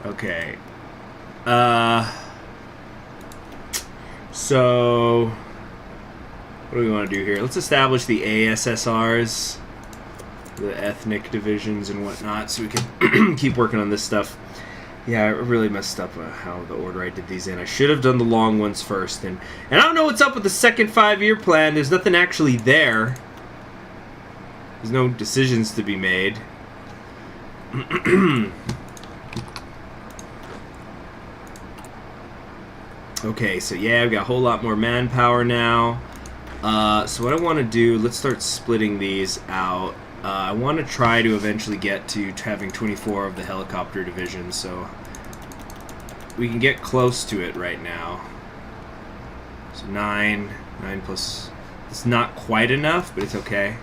Okay. So what do we want to do here? Let's establish the ASSRs, the ethnic divisions and whatnot, so we can keep working on this stuff. Yeah, I really messed up how the order I did these in. I should have done the long ones first. And I don't know what's up with the second 5-year plan. There's nothing actually there. There's no decisions to be made. Okay, so yeah, I've got a whole lot more manpower now. So what I want to do, let's start splitting these out. I want to try to eventually get to having 24 of the helicopter division, so we can get close to it right now. So 9 plus, it's not quite enough, but it's okay.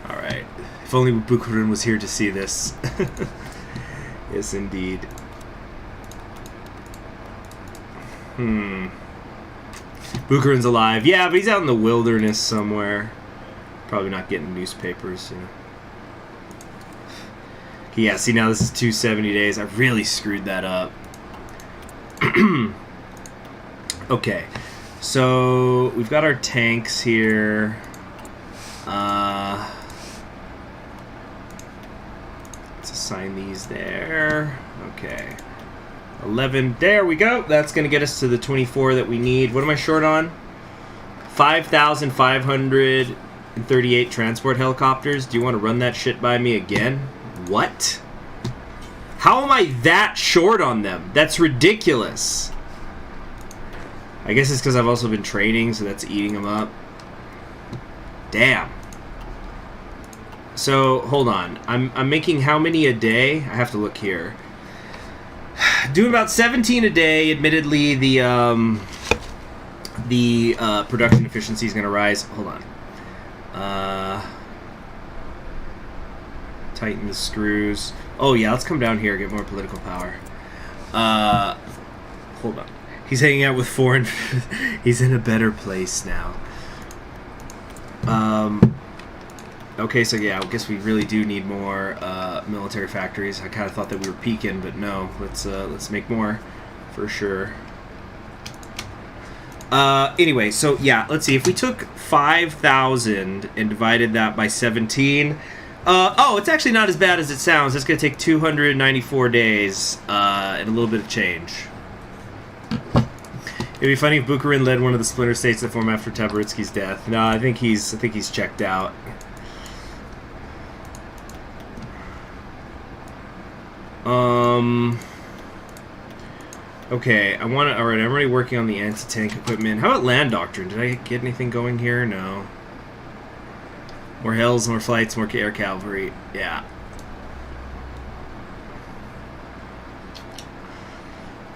Alright, if only Bukharin was here to see this. Yes, indeed. Bukharin's alive. Yeah, but he's out in the wilderness somewhere. Probably not getting newspapers, you know. Yeah, see, now this is 270 days. I really screwed that up. Okay, so we've got our tanks here. Let's assign these there. Okay. 11. There we go. That's going to get us to the 24 that we need. What am I short on? 5,538 transport helicopters. Do you want to run that shit by me again? What? How am I that short on them? That's ridiculous. I guess it's because I've also been training, so that's eating them up. Damn. So, hold on. I'm making how many a day? I have to look here. Doing about 17 a day. Admittedly, the production efficiency is going to rise. Hold on. Tighten the screws. Oh yeah, let's come down here, get more political power. Hold on. He's hanging out with foreign. He's in a better place now. Okay, so yeah, I guess we really do need more military factories. I kind of thought that we were peaking, but no. Let's make more, for sure. Anyway, so yeah, let's see. If we took 5,000 and divided that by 17, oh, it's actually not as bad as it sounds. It's going to take 294 days and a little bit of change. It'd be funny if Bukharin led one of the splinter states that formed after Tabaritsky's death. No, I think he's checked out. Okay, alright, I'm already working on the anti-tank equipment. How about land doctrine? Did I get anything going here? No. More hells, more flights, more air cavalry. Yeah.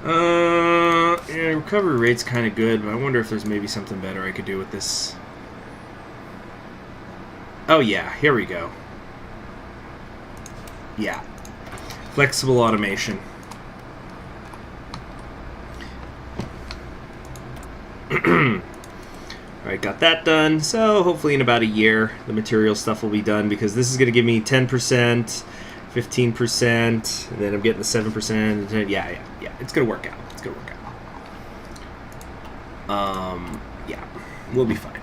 Yeah, recovery rate's kind of good, but I wonder if there's maybe something better I could do with this. Oh yeah, here we go. Yeah. Flexible automation. Alright, got that done. So hopefully in about a year the material stuff will be done, because this is going to give me 10%, 15%, and then I'm getting the 7%. Yeah, it's going to work out. It's going to work out. Yeah, we'll be fine.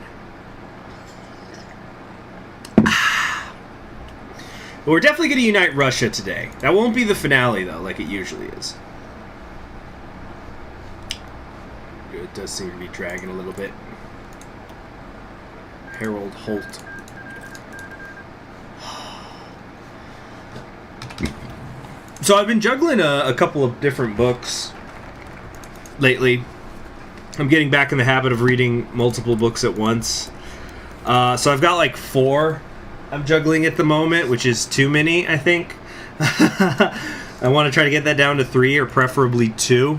But we're definitely going to unite Russia today. That won't be the finale, though, like it usually is. It does seem to be dragging a little bit. Harold Holt. So I've been juggling a couple of different books lately. I'm getting back in the habit of reading multiple books at once. So I've got like 4 I'm juggling at the moment, which is too many, I think. I want to try to get that down to 3 or preferably 2.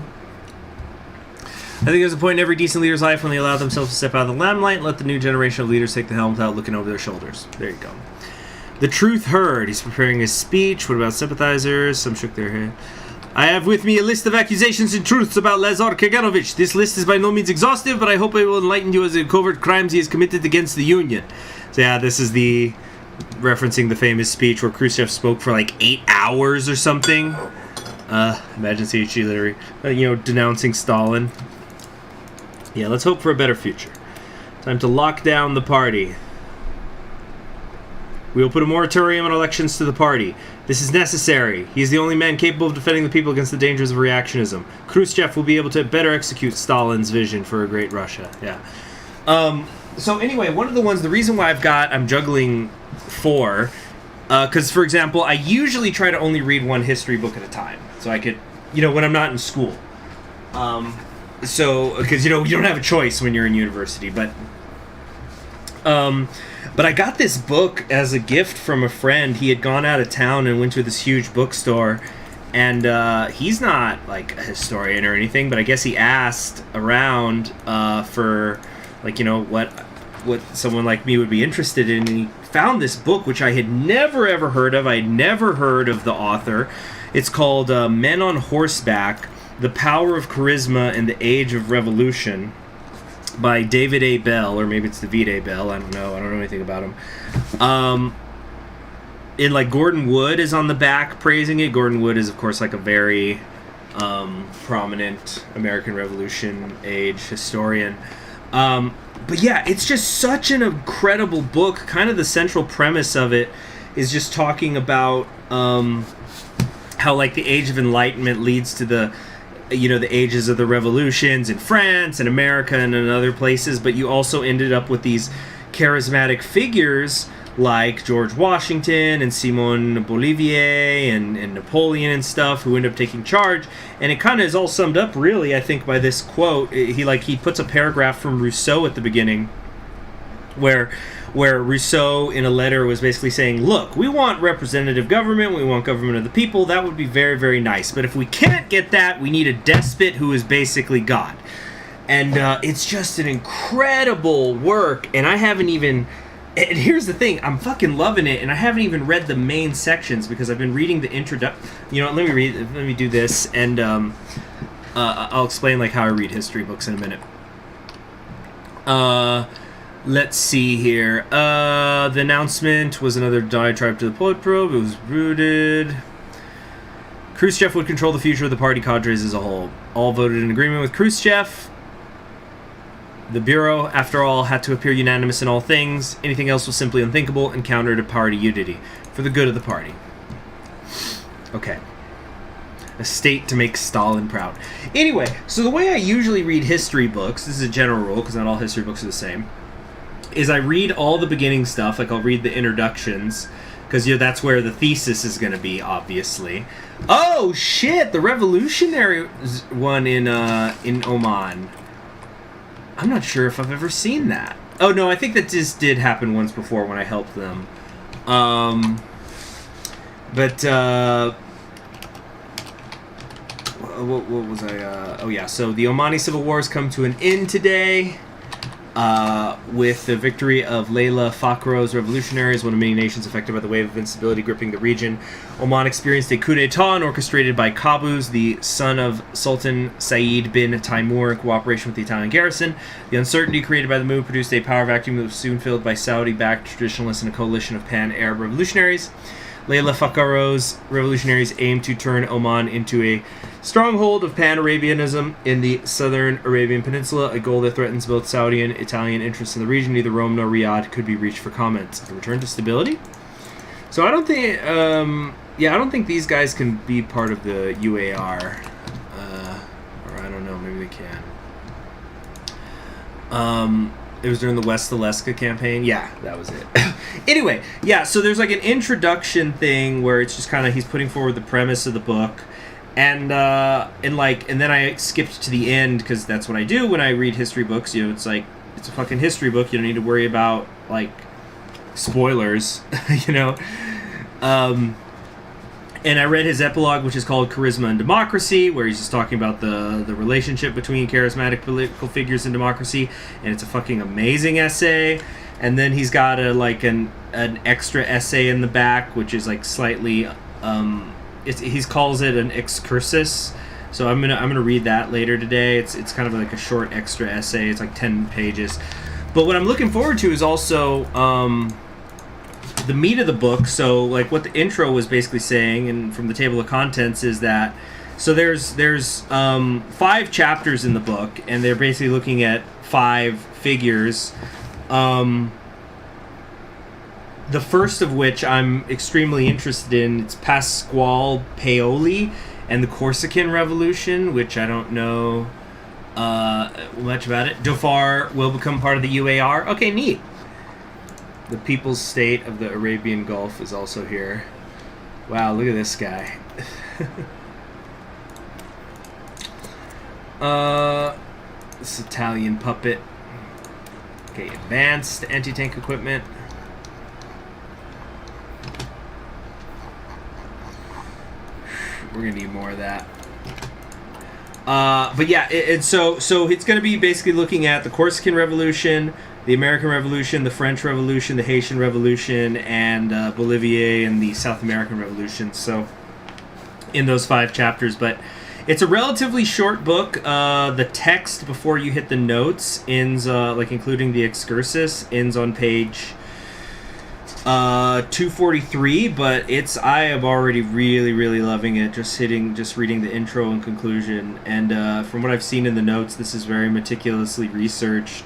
I think there's a point in every decent leader's life when they allow themselves to step out of the limelight and let the new generation of leaders take the helm without looking over their shoulders. There you go. The truth heard. He's preparing his speech. What about sympathizers? Some shook their head. I have with me a list of accusations and truths about Lazar Kaganovich. This list is by no means exhaustive, but I hope it will enlighten you as to the covert crimes he has committed against the Union. So yeah, this is the referencing the famous speech where Khrushchev spoke for like 8 hours or something. Imagine CHG literary, denouncing Stalin. Yeah, let's hope for a better future. Time to lock down the party. We will put a moratorium on elections to the party. This is necessary. He is the only man capable of defending the people against the dangers of reactionism. Khrushchev will be able to better execute Stalin's vision for a great Russia. Yeah. So anyway, one of the reason why I'm juggling 4, because, for example, I usually try to only read one history book at a time. So I could, when I'm not in school. Because, you don't have a choice when you're in university, but I got this book as a gift from a friend. He had gone out of town and went to this huge bookstore, and he's not, like, a historian or anything, but I guess he asked around for, like, what someone like me would be interested in, and he found this book, which I had never, ever heard of. I had never heard of the author. It's called Men on Horseback, The Power of Charisma in the Age of Revolution, by David A. Bell, or maybe it's David A. Bell. I don't know anything about him. And like Gordon Wood is on the back praising it. Gordon Wood is, of course, like a very prominent American Revolution age historian. But yeah, it's just such an incredible book. Kind of the central premise of it is just talking about how, like, the Age of Enlightenment leads to the ages of the revolutions in France and America and in other places, but you also ended up with these charismatic figures like George Washington and Simon Bolivier and Napoleon and stuff, who end up taking charge. And it kind of is all summed up, really, I think, by this quote. He puts a paragraph from Rousseau at the beginning where Rousseau, in a letter, was basically saying, look, we want representative government, we want government of the people, that would be very, very nice. But if we can't get that, we need a despot who is basically God. And it's just an incredible work, and I haven't even... And here's the thing, I'm fucking loving it, and I haven't even read the main sections, because I've been reading the introduction... let me do this, and I'll explain, like, how I read history books in a minute. Let's see here. The announcement was another diatribe to the Politburo. It was rooted. Khrushchev would control the future of the party cadres as a whole. All voted in agreement with Khrushchev. The Bureau, after all, had to appear unanimous in all things. Anything else was simply unthinkable and counter to party unity. For the good of the party. Okay. A state to make Stalin proud. Anyway, so the way I usually read history books, this is a general rule because not all history books are the same, is I read all the beginning stuff, like I'll read the introductions, because that's where the thesis is going to be, obviously. Oh shit, the revolutionary one in Oman. I'm not sure if I've ever seen that. Oh no, I think that just did happen once before when I helped them. What was I? Oh yeah, so the Omani civil wars come to an end today. With the victory of Layla Fakhro's revolutionaries, one of many nations affected by the wave of instability gripping the region. Oman experienced a coup d'etat orchestrated by Qaboos, the son of Sultan Saeed bin Taimur, in cooperation with the Italian garrison. The uncertainty created by the move produced a power vacuum that was soon filled by Saudi-backed traditionalists and a coalition of pan-Arab revolutionaries. Layla Fakhro's revolutionaries aimed to turn Oman into a stronghold of Pan-Arabianism in the southern Arabian Peninsula, a goal that threatens both Saudi and Italian interests in the region. Neither Rome nor Riyadh could be reached for comment. The return to stability? So I don't think, I don't think these guys can be part of the UAR. Or I don't know, maybe they can. It was during the West Alaska campaign. Yeah, that was it. Anyway, yeah, so there's like an introduction thing where it's just kind of, he's putting forward the premise of the book. And then I skipped to the end because that's what I do when I read history books. It's like, it's a fucking history book. You don't need to worry about, like, spoilers, you know. And I read his epilogue, which is called Charisma and Democracy, where he's just talking about the relationship between charismatic political figures and democracy, and it's a fucking amazing essay. And then he's got an extra essay in the back, which is like slightly, he calls it an excursus. So I'm gonna read that later today. It's kind of like a short extra essay. It's like 10 pages. But what I'm looking forward to is also the meat of the book. So like what the intro was basically saying, and from the table of contents, is that so there's 5 chapters in the book, and they're basically looking at 5 figures. The first of which I'm extremely interested in. It's Pasquale Paoli and the Corsican Revolution, which I don't know much about it. Dhofar will become part of the UAR. Okay, neat. The People's State of the Arabian Gulf is also here. Wow, look at this guy. This Italian puppet. Okay, advanced anti-tank equipment. We're gonna need more of that. But yeah, so it's gonna be basically looking at the Corsican Revolution, the American Revolution, the French Revolution, the Haitian Revolution, and Bolivia and the South American Revolution. So in those 5 chapters, but it's a relatively short book. The text before you hit the notes ends, like including the excursus, ends on page 243, but I am already really loving it. Just reading the intro and conclusion, and from what I've seen in the notes, this is very meticulously researched.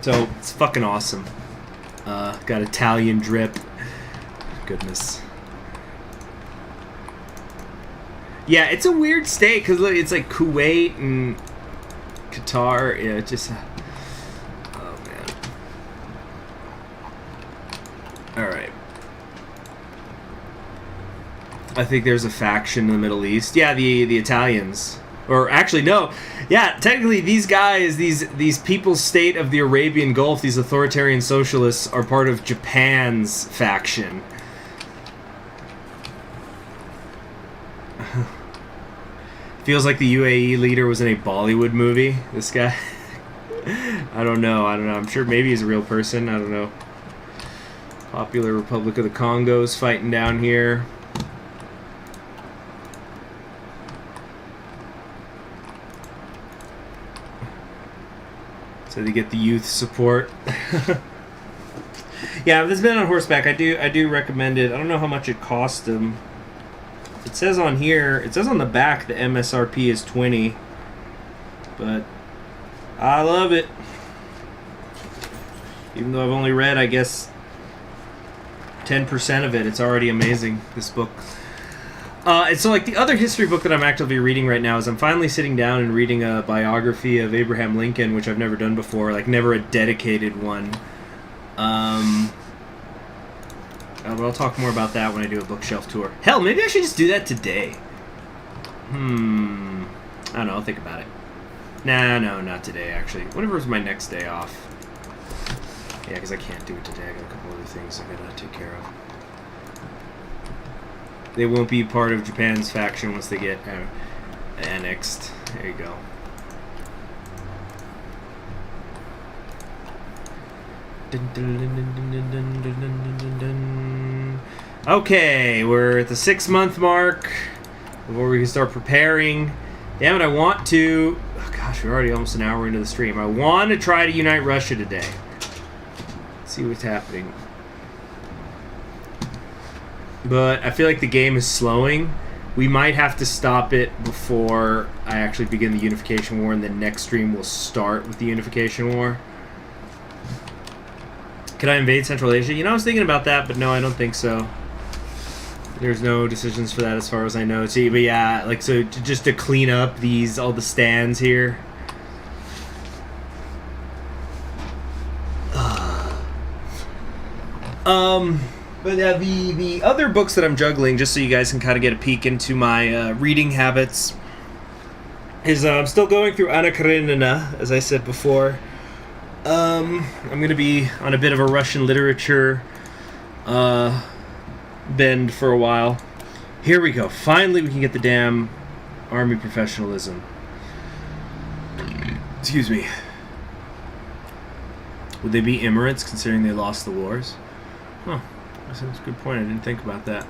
So it's fucking awesome. Got Italian drip. Goodness. Yeah, it's a weird state because it's like Kuwait and Qatar. Yeah, it just. Oh man. All right. I think there's a faction in the Middle East. Yeah, the Italians. Or actually, no. Yeah, technically, these guys, these People's State of the Arabian Gulf, these authoritarian socialists, are part of Japan's faction. Feels like the UAE leader was in a Bollywood movie. This guy. I don't know. I'm sure maybe he's a real person. I don't know. Popular Republic of the Congo's fighting down here. So they get the youth support. Yeah, if it's been on horseback, I do recommend it. I don't know how much it cost them. It says on here, it says on the back the MSRP is $20, but I love it. Even though I've only read, I guess, 10% of it, it's already amazing, this book. And so, like, the other history book that I'm actively reading right now is I'm finally sitting down and reading a biography of Abraham Lincoln, which I've never done before, like, never a dedicated one. But I'll talk more about that when I do a bookshelf tour. Hell, maybe I should just do that today. I don't know, I'll think about it. Nah, no, not today, actually. Whenever's my next day off. Yeah, because I can't do it today. I got a couple other things I gotta take care of. They won't be part of Japan's faction once they get annexed. There you go. Okay, we're at the 6-month mark before we can start preparing. Damn it, I want to... Oh gosh, we're already almost an hour into the stream. I want to try to unite Russia today. See what's happening. But I feel like the game is slowing. We might have to stop it before I actually begin the Unification War, and the next stream will start with the Unification War. Could I invade Central Asia? You know, I was thinking about that, but no, I don't think so. There's no decisions for that as far as I know. See, but yeah, like, so just to clean up all the stands here. But yeah, the other books that I'm juggling, just so you guys can kind of get a peek into my reading habits, is I'm still going through Anna Karenina, as I said before. I'm going to be on a bit of a Russian literature bend for a while. Here we go. Finally, we can get the damn army professionalism. Excuse me. Would they be immigrants considering they lost the wars? Huh. That's a good point. I didn't think about that.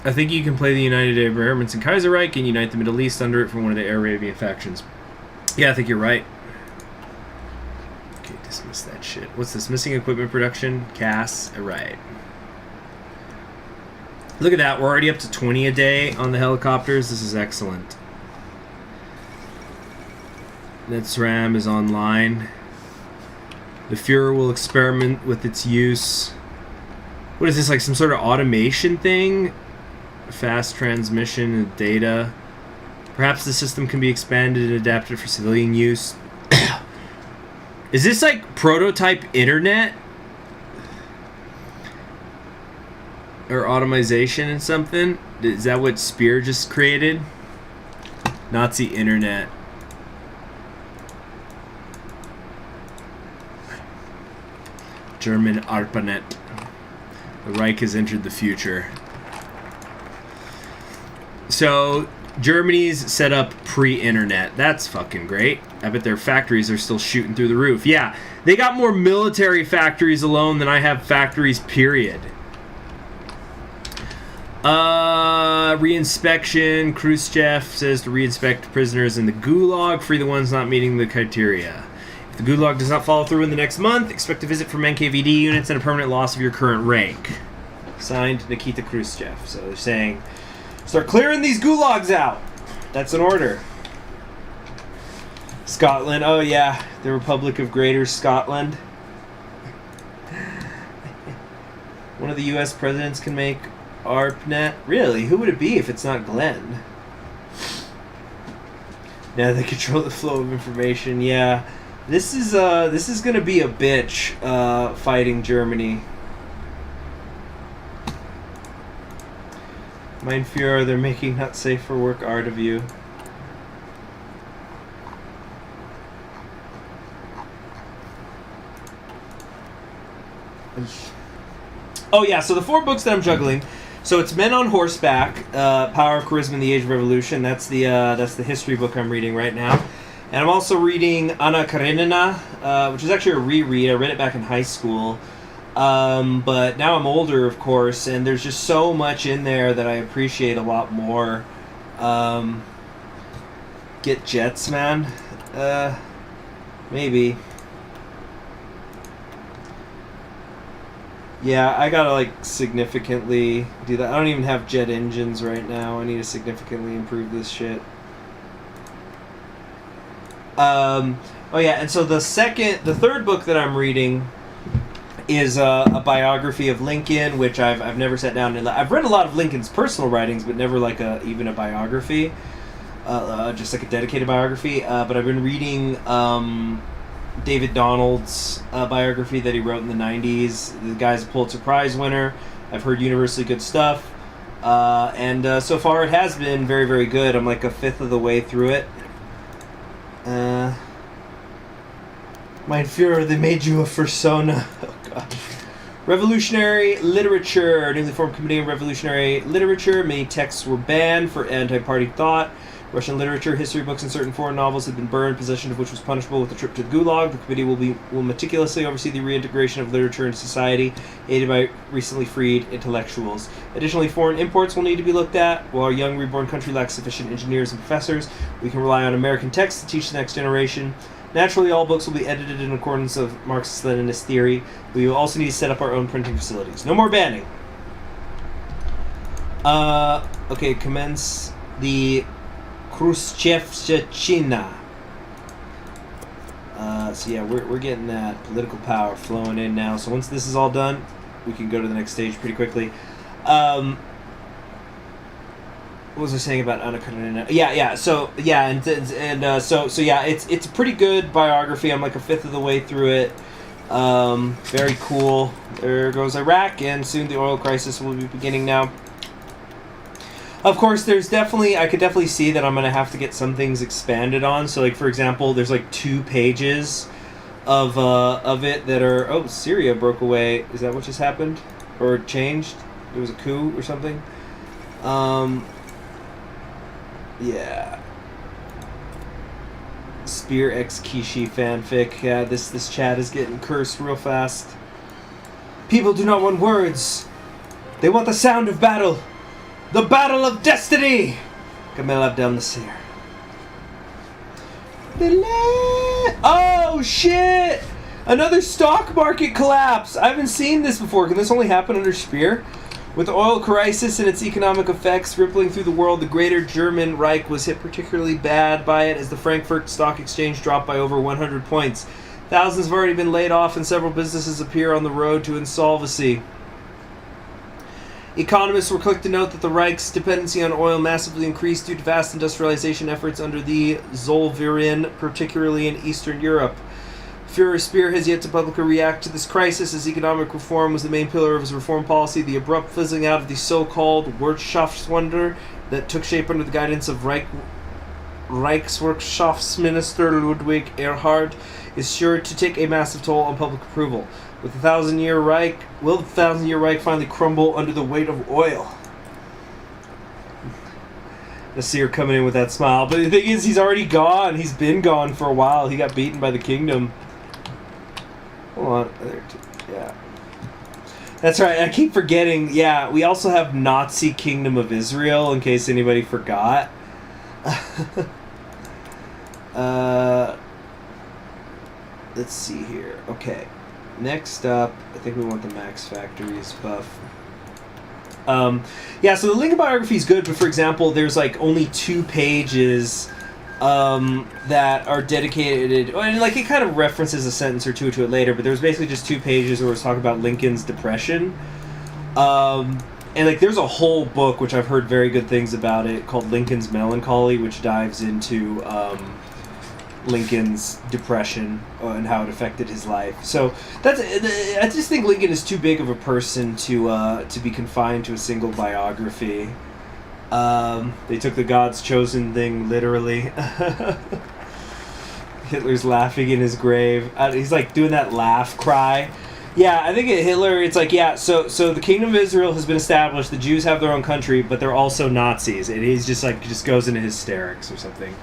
I think you can play the United Arab Emirates and Kaiserreich and unite the Middle East under it from one of the Arabian factions. Yeah, I think you're right. Okay, dismiss that shit. What's this? Missing equipment production? CAS? Right. Look at that. We're already up to 20 a day on the helicopters. This is excellent. NetSRAM is online. The Fuhrer will experiment with its use. What is this, like some sort of automation thing? Fast transmission of data. Perhaps the system can be expanded and adapted for civilian use. Is this like prototype internet? Or automation and something? Is that what Spear just created? Nazi internet. German ARPANET. The Reich has entered the future. So, Germany's set up pre-internet. That's fucking great. I bet their factories are still shooting through the roof. Yeah, they got more military factories alone than I have factories, period. Reinspection. Khrushchev says to reinspect prisoners in the Gulag, free the ones not meeting the criteria. If the Gulag does not follow through in the next month, expect a visit from NKVD units and a permanent loss of your current rank. Signed, Nikita Khrushchev. So they're saying, start clearing these Gulags out. That's an order. Scotland. Oh, yeah. The Republic of Greater Scotland. One of the U.S. presidents can make ARPANET. Really? Who would it be if it's not Glenn? Now they control the flow of information. Yeah. This is gonna be a bitch fighting Germany. Mein Führer, they're making not safe for work art of you. Oh yeah, so the 4 books that I'm juggling. So it's Men on Horseback, Power of Charisma in the Age of Revolution. That's the history book I'm reading right now. And I'm also reading Anna Karenina, which is actually a reread. I read it back in high school. But now I'm older, of course, and there's just so much in there that I appreciate a lot more. Get jets, man. Maybe. Yeah, I gotta, like, significantly do that. I don't even have jet engines right now. I need to significantly improve this shit. Oh yeah, and so the third book that I'm reading is a biography of Lincoln, which I've never sat down and I've read a lot of Lincoln's personal writings, but never like even a biography, just like a dedicated biography. But I've been reading David Donald's biography that he wrote in the 90s. The guy's a Pulitzer Prize winner. I've heard universally good stuff, and so far it has been very, very good. I'm like a fifth of the way through it. Mein Führer, they made you a persona. Oh, God. Revolutionary literature. Newly formed Committee on Revolutionary Literature. Many texts were banned for anti-party thought. Russian literature, history books, and certain foreign novels have been burned, possession of which was punishable with a trip to the Gulag. The committee will meticulously oversee the reintegration of literature into society, aided by recently freed intellectuals. Additionally, foreign imports will need to be looked at. While our young reborn country lacks sufficient engineers and professors, we can rely on American texts to teach the next generation. Naturally, all books will be edited in accordance with Marxist-Leninist theory. We will also need to set up our own printing facilities. No more banning. Okay, commence the Khrushchevshchina. So yeah, we're getting that political power flowing in now. So once this is all done, we can go to the next stage pretty quickly. What was I saying about Anna Karenina? Yeah. So yeah, so yeah, it's a pretty good biography. I'm like a fifth of the way through it. Very cool. There goes Iraq, and soon the oil crisis will be beginning now. Of course, there's definitely, I could definitely see that I'm going to have to get some things expanded on. So, like, for example, there's like 2 pages of it that are, oh, Syria broke away. Is that what just happened? Or changed? There was a coup or something? Yeah. Spear X Kishi fanfic. Yeah, this chat is getting cursed real fast. People do not want words. They want the sound of battle. The battle of destiny! Kamel Abdel Nasser. Oh, shit! Another stock market collapse! I haven't seen this before. Can this only happen under Speer? With the oil crisis and its economic effects rippling through the world, the Greater German Reich was hit particularly bad by it as the Frankfurt Stock Exchange dropped by over 100 points. Thousands have already been laid off and several businesses appear on the road to insolvency. Economists were quick to note that the Reich's dependency on oil massively increased due to vast industrialization efforts under the Zollverein, particularly in Eastern Europe. Führer Speer has yet to publicly react to this crisis, as economic reform was the main pillar of his reform policy. The abrupt fizzling out of the so-called Wirtschaftswunder that took shape under the guidance of Reichswirtschaftsminister Ludwig Erhard is sure to take a massive toll on public approval. Will the 1,000-year Reich finally crumble under the weight of oil? Nasir coming in with that smile. But the thing is, he's already gone. He's been gone for a while. He got beaten by the kingdom. Hold on. Yeah. That's right. I keep forgetting. Yeah, we also have Nazi Kingdom of Israel, in case anybody forgot. Let's see here. Okay. Next up, I think we want the Max Factories buff. Yeah, so the Lincoln biography is good, but for example, there's like only 2 pages that are dedicated, and like it kind of references a sentence or two to it later, but there was basically just 2 pages where it was talking about Lincoln's depression. And like there's a whole book, which I've heard very good things about it, called Lincoln's Melancholy, which dives into Lincoln's depression and how it affected his life. So I just think Lincoln is too big of a person to be confined to a single biography. They took the God's chosen thing literally. Hitler's laughing in his grave. He's like doing that laugh cry. Yeah, I think Hitler, it's like, yeah, so the Kingdom of Israel has been established, the Jews have their own country, but they're also Nazis, and he's just like, just goes into hysterics or something.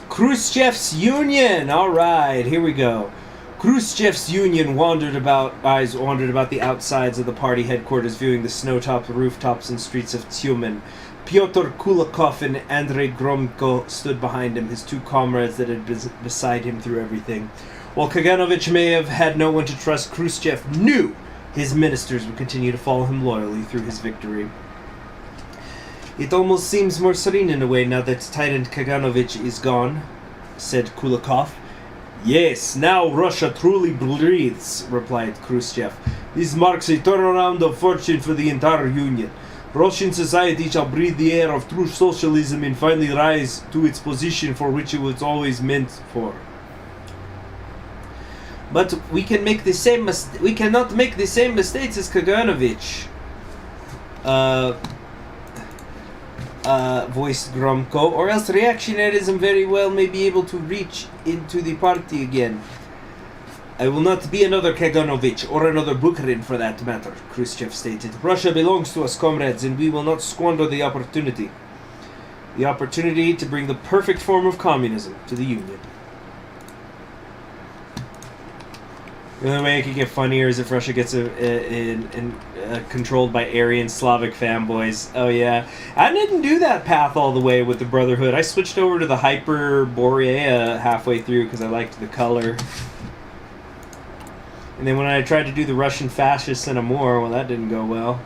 Khrushchev's Union. All right, here we go. Khrushchev's Union wandered about the outsides of the party headquarters, viewing the snow-topped rooftops and streets of Tyumen. Pyotr Kulakov and Andrei Gromko stood behind him, his 2 comrades that had been beside him through everything. While Kaganovich may have had no one to trust, Khrushchev knew his ministers would continue to follow him loyally through his victory. It almost seems more serene in a way now that tyrant Kaganovich is gone, said Kulakov. Yes, now Russia truly breathes, replied Khrushchev. This marks a turnaround of fortune for the entire Union. Russian society shall breathe the air of true socialism and finally rise to its position for which it was always meant for. But we cannot make the same mistakes as Kaganovich. Voiced Gromko, or else reactionarism very well may be able to reach into the party again. I will not be another Kaganovich, or another Bukharin for that matter, Khrushchev stated. Russia belongs to us, comrades, and we will not squander the opportunity. The opportunity to bring the perfect form of communism to the Union. The only way it could get funnier is if Russia gets controlled by Aryan Slavic fanboys. Oh yeah. I didn't do that path all the way with the Brotherhood. I switched over to the Hyperborea halfway through because I liked the color. And then when I tried to do the Russian fascists and more, well, that didn't go well.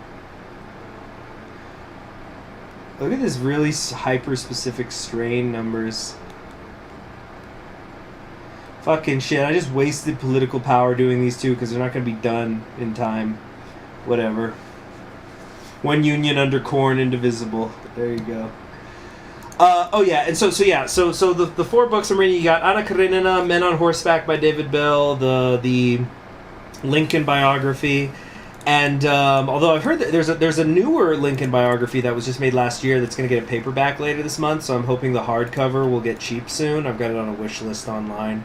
Look at this really hyper-specific strain numbers. Fucking shit, I just wasted political power doing these 2 because they're not going to be done in time. Whatever. One union under Korn, indivisible. There you go. Oh yeah, and so the 4 books I'm reading, you got Anna Karenina, Men on Horseback by David Bell, the Lincoln biography,
And although I've heard that there's a newer Lincoln biography that was just made last year that's going to get a paperback later this month, so I'm hoping the hardcover will get cheap soon. I've got it on a wish list online.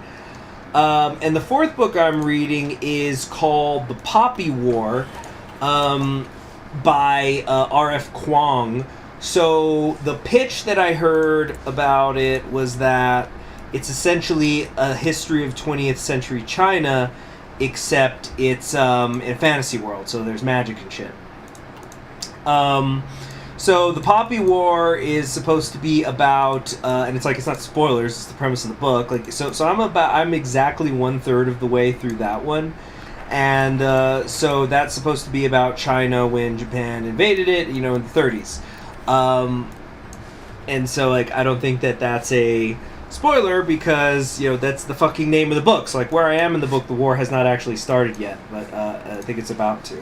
And the fourth book I'm reading is called The Poppy War by R.F. Kuang. So the pitch that I heard about it was that it's essentially a history of 20th century China, except it's in a fantasy world, so there's magic and shit. So the Poppy War is supposed to be about, and it's not spoilers, it's the premise of the book. So I'm exactly 1/3 of the way through that one, and so that's supposed to be about China when Japan invaded it, in the 30s. And so I don't think that that's a spoiler because that's the fucking name of the book. So where I am in the book, the war has not actually started yet, but I think it's about to.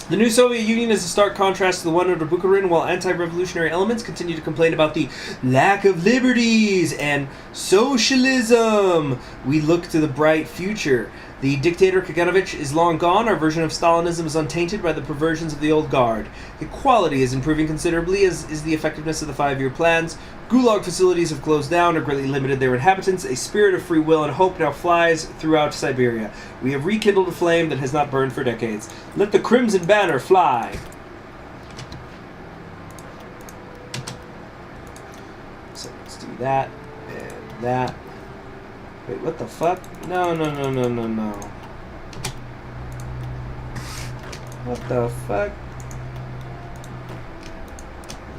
The new Soviet Union is a stark contrast to the one under Bukharin, while anti-revolutionary elements continue to complain about the lack of liberties and socialism. We look to the bright future. The dictator Kaganovich is long gone. Our version of Stalinism is untainted by the perversions of the old guard. Equality is improving considerably, as is the effectiveness of the 5-year plans. Gulag facilities have closed down or greatly limited their inhabitants. A spirit of free will and hope now flies throughout Siberia. We have rekindled a flame that has not burned for decades. Let the crimson banner fly. So let's do that and that. Wait, what the fuck? No. What the fuck?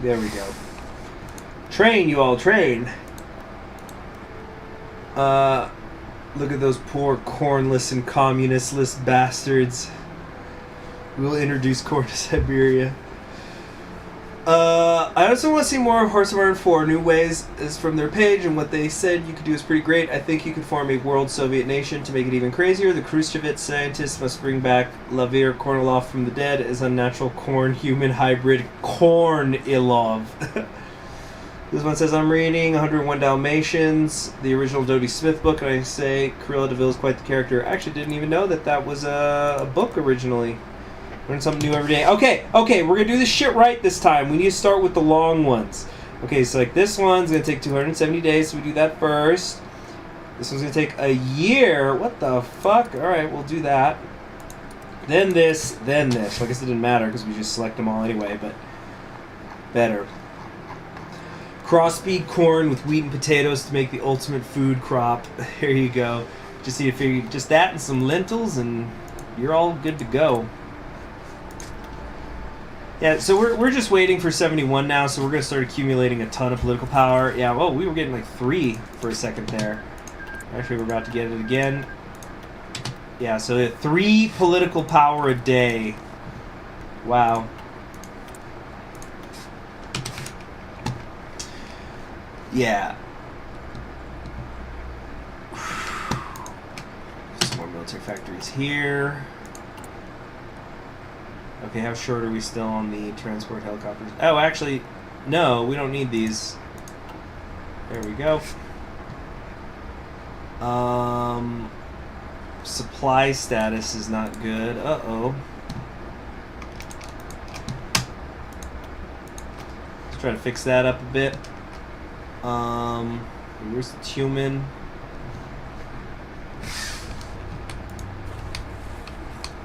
There we go. Train, you all, train. Look at those poor cornless and communistless bastards. We'll introduce Korn to Siberia. I also want to see more of Horse of Iron 4. New Ways is from their page, and what they said you could do is pretty great. I think you could form a world Soviet nation to make it even crazier. The Khrushchev scientists must bring back Lavir Kornilov from the dead as unnatural corn-human hybrid Kornilov. This one says, I'm reading 101 Dalmatians, the original Dodie Smith book, and I say Cruella de Vil is quite the character. I actually didn't even know that was a book originally. Learn something new every day. Okay, we're going to do this shit right this time. We need to start with the long ones. Okay, so this one's going to take 270 days, so we do that first. This one's going to take a year. What the fuck? Alright, we'll do that. Then this, then this. I guess it didn't matter because we just select them all anyway, but better. Crossbreed corn with wheat and potatoes to make the ultimate food crop. Here you go. Just need to figure just that and some lentils, and you're all good to go. Yeah, so we're just waiting for 71 now, so we're going to start accumulating a ton of political power. Yeah, well, we were getting 3 for a second there. Actually, we're about to get it again. Yeah, so 3 political power a day. Wow. Yeah. Some more military factories here. Okay, how short are we still on the transport helicopters? Oh, actually, no, we don't need these. There we go. Supply status is not good. Uh-oh. Let's try to fix that up a bit. Where's the Tyumen?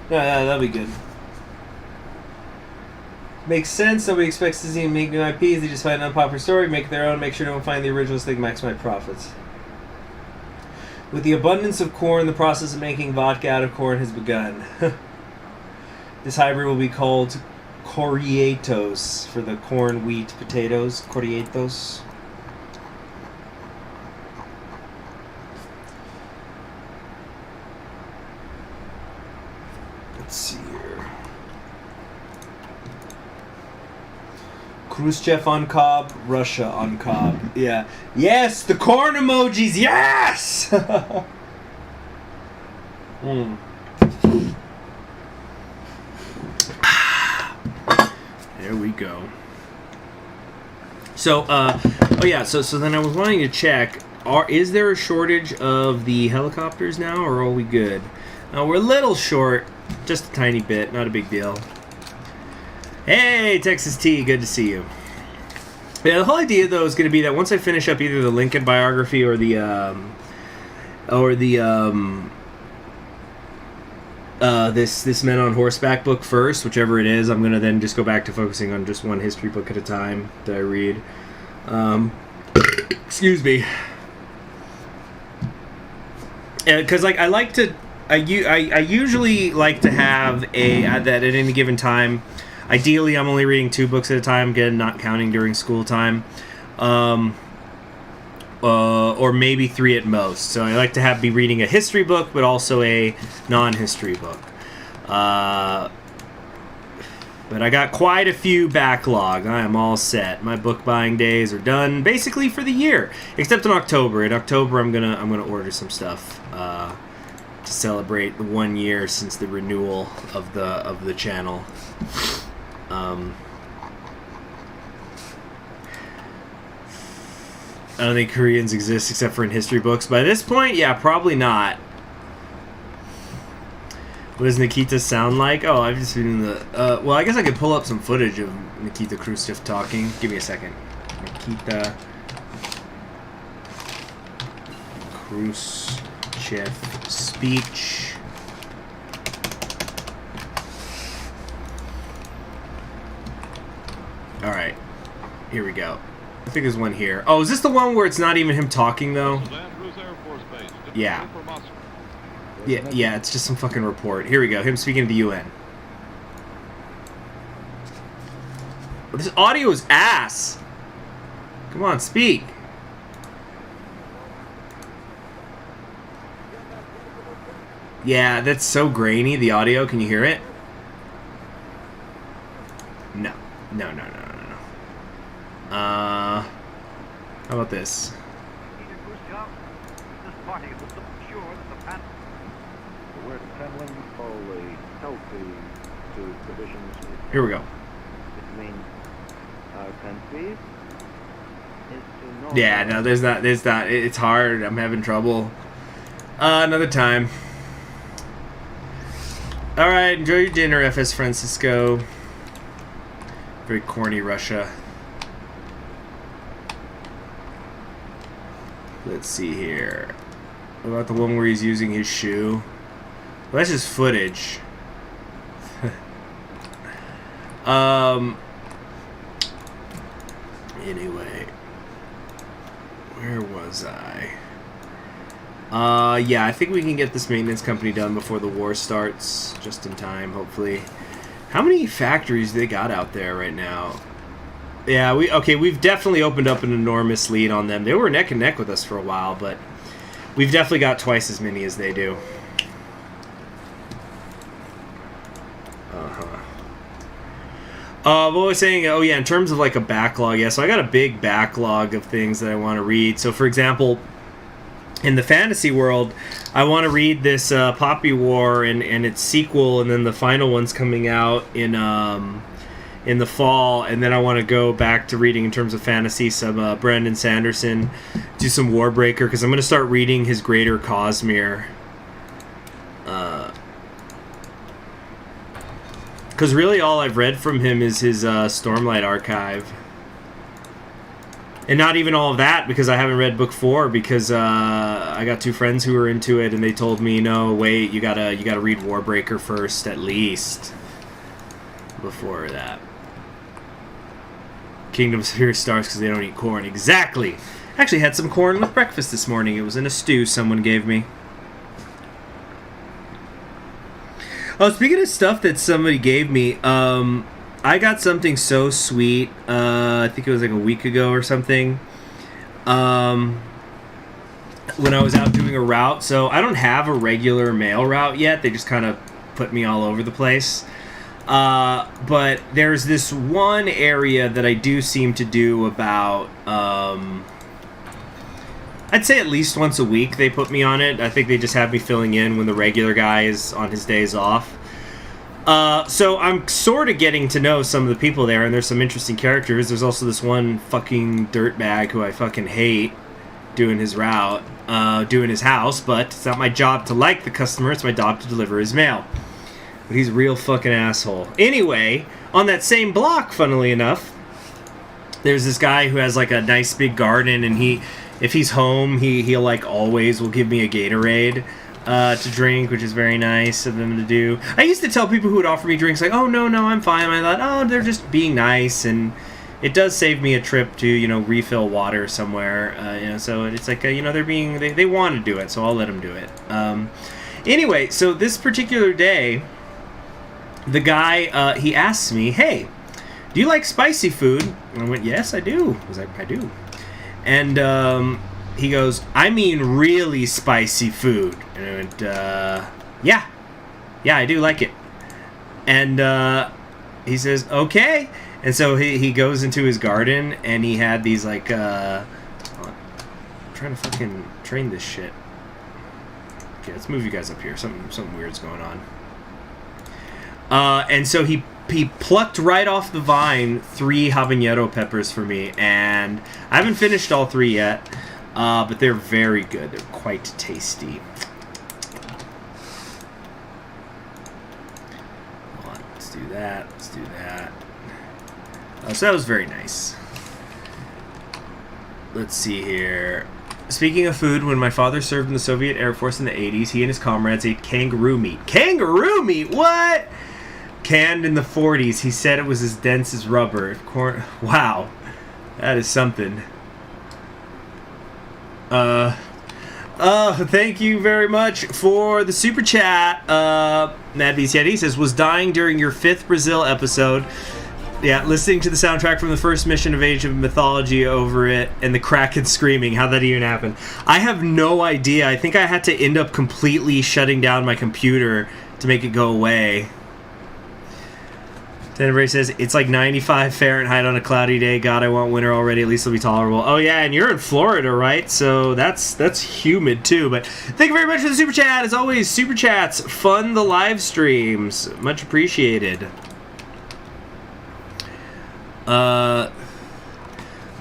Yeah, that'll be good. Makes sense. Nobody expects to see them make new IPs. They just find an unpopular story, make their own, make sure no one find the original so they can maximize profits. With the abundance of corn, the process of making vodka out of corn has begun. This hybrid will be called Corietos for the corn, wheat, potatoes. Corietos. Let's see here. Khrushchev on cob, Russia on cob. Yeah. Yes, the corn emojis. Yes.
There we go. So, oh yeah. So then I was wanting to check. Is there a shortage of the helicopters now, or are we good? We're a little short. Just a tiny bit. Not a big deal. Hey, Texas T. Good to see you. Yeah, the whole idea, though, is going to be that once I finish up either the Lincoln biography or the this Men on Horseback book first, whichever it is, I'm going to then just go back to focusing on just one history book at a time that I read. Excuse me. Because like I usually like to have that at any given time. Ideally, I'm only reading 2 books at a time, again, not counting during school time, or maybe 3 at most. So I like to be reading a history book, but also a non-history book. But I got quite a few backlog. I am all set. My book buying days are done basically for the year, except in October. In October, I'm gonna order some stuff to celebrate the 1 year since the renewal of the channel. I don't think Koreans exist except for in history books. By this point, yeah, probably not. What does Nikita sound like? Oh, I've just been in the... well, I guess I could pull up some footage of Nikita Khrushchev talking. Give me a second. Nikita Khrushchev speech. Alright. Here we go. I think there's one here. Oh, is this the one where it's not even him talking, though? Yeah. Yeah, it's just some fucking report. Here we go. Him speaking to the UN. This audio is ass. Come on, speak. Yeah, that's so grainy, the audio. Can you hear it? No. No. How about this? Here we go. Yeah, no, there's not. It's hard. I'm having trouble. Another time. All right, enjoy your dinner, FS Francisco. Very corny Russia. Let's see here. What about the one where he's using his shoe? Well, that's just footage. Anyway. Where was I? Yeah, I think we can get this maintenance company done before the war starts. Just in time, hopefully. How many factories they got out there right now? Yeah, we've definitely opened up an enormous lead on them. They were neck and neck with us for a while, but we've definitely got twice as many as they do. What was I saying? Oh yeah, in terms of like a backlog, yeah, so I got a big backlog of things that I want to read. So for example, in the fantasy world, I want to read this Poppy War and its sequel, and then the final one's coming out in the fall, and then I want to go back to reading in terms of fantasy some Brandon Sanderson, do some Warbreaker, because I'm going to start reading his Greater Cosmere. Because really all I've read from him is his Stormlight Archive. And not even all of that, because I haven't read book 4, because I got 2 friends who are into it, and they told me, no, wait, you gotta read Warbreaker first, at least, before that. Kingdom of Superior Stars, because they don't eat corn. Exactly! I actually had some corn with breakfast this morning. It was in a stew someone gave me. Oh, speaking of stuff that somebody gave me, I got something so sweet, I think it was like a week ago or something, when I was out doing a route. So I don't have a regular mail route yet. They just kind of put me all over the place. But there's this one area that I do seem to do about, I'd say at least once a week they put me on it. I think they just have me filling in when the regular guy is on his days off. So I'm sort of getting to know some of the people there, and there's some interesting characters. There's also this one fucking dirtbag who I fucking hate doing his route. do in his house, but it's not my job to like the customer, it's my job to deliver his mail. But he's a real fucking asshole. Anyway, on that same block, funnily enough, there's this guy who has like a nice big garden, and if he's home, he'll like always will give me a Gatorade to drink, which is very nice of them to do. I used to tell people who would offer me drinks like, oh, no, I'm fine. I thought, oh, they're just being nice, and it does save me a trip to, refill water somewhere, so it's like, they want to do it, so I'll let them do it. Anyway, so this particular day, the guy, he asks me, hey, do you like spicy food? And I went, yes, I do. I was like, I do. And he goes, I mean really spicy food. And I went, yeah, I do like it. And he says, okay. And so he goes into his garden, and he had these, like, I'm trying to fucking train this shit. Okay, let's move you guys up here. Something weird's going on. And so he plucked right off the vine 3 habanero peppers for me, and I haven't finished all 3 yet, but they're very good. They're quite tasty. Hold on, let's do that. So that was very nice. Let's see here. Speaking of food, when my father served in the Soviet Air Force in the 80s, he and his comrades ate kangaroo meat. Kangaroo meat? What? Canned in the 40s. He said it was as dense as rubber. Wow. That is something. Thank you very much for the super chat. Mad Beast Yeti says, was dying during your 5th Brazil episode. Yeah, listening to the soundtrack from the first mission of Age of Mythology over it, and the Kraken screaming. How'd that even happen? I have no idea. I think I had to end up completely shutting down my computer to make it go away. Tenebray says, it's like 95 Fahrenheit on a cloudy day. God, I want winter already. At least it'll be tolerable. Oh, yeah, and you're in Florida, right? So that's humid, too. But thank you very much for the super chat. As always, super chats fund the live streams. Much appreciated.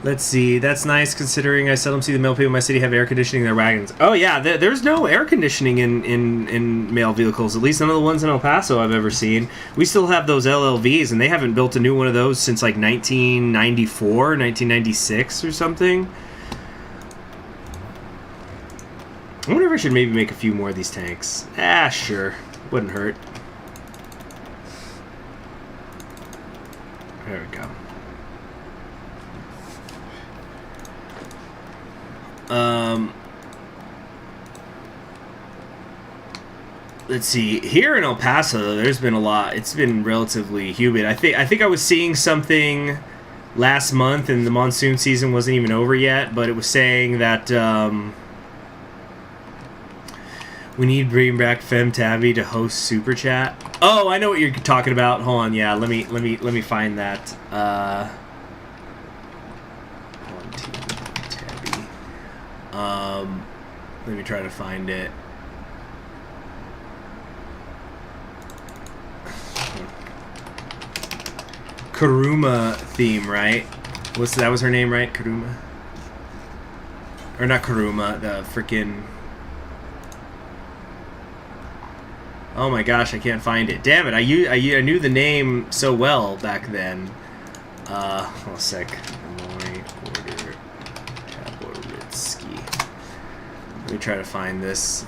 Let's see. That's nice considering I seldom see the mail people in my city have air conditioning in their wagons. Oh yeah, there's no air conditioning in mail vehicles. At least none of the ones in El Paso I've ever seen. We still have those LLVs, and they haven't built a new one of those since like 1994, 1996 or something. I wonder if I should maybe make a few more of these tanks. Sure. Wouldn't hurt. There we go. Let's see. Here in El Paso, there's been a lot. It's been relatively humid. I think I was seeing something last month, and the monsoon season wasn't even over yet, but it was saying that we need to bring back Fem Tabby to host Super Chat. Oh, I know what you're talking about. Hold on, yeah. Let me find that. Hold on, Tabby. Let me try to find it. Karuma theme, right? That was her name, right? Karuma? Or not Karuma, the freaking... Oh my gosh, I can't find it. Damn it, I knew the name so well back then. Hold a sec. Order Taboritsky. Let me try to find this.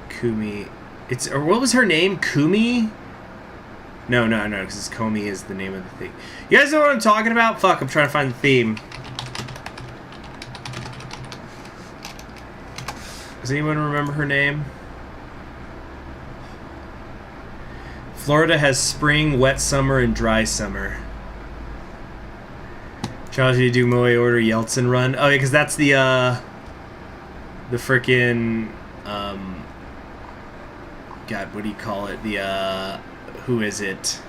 Kumi... Or what was her name? Kumi? No, because Komi is the name of the thing. You guys know what I'm talking about? Fuck, I'm trying to find the theme. Does anyone remember her name? Florida has spring, wet summer, and dry summer. Challenge you to do Moe Order Yeltsin run. Oh, yeah, because that's the frickin', God, what do you call it? Who is it?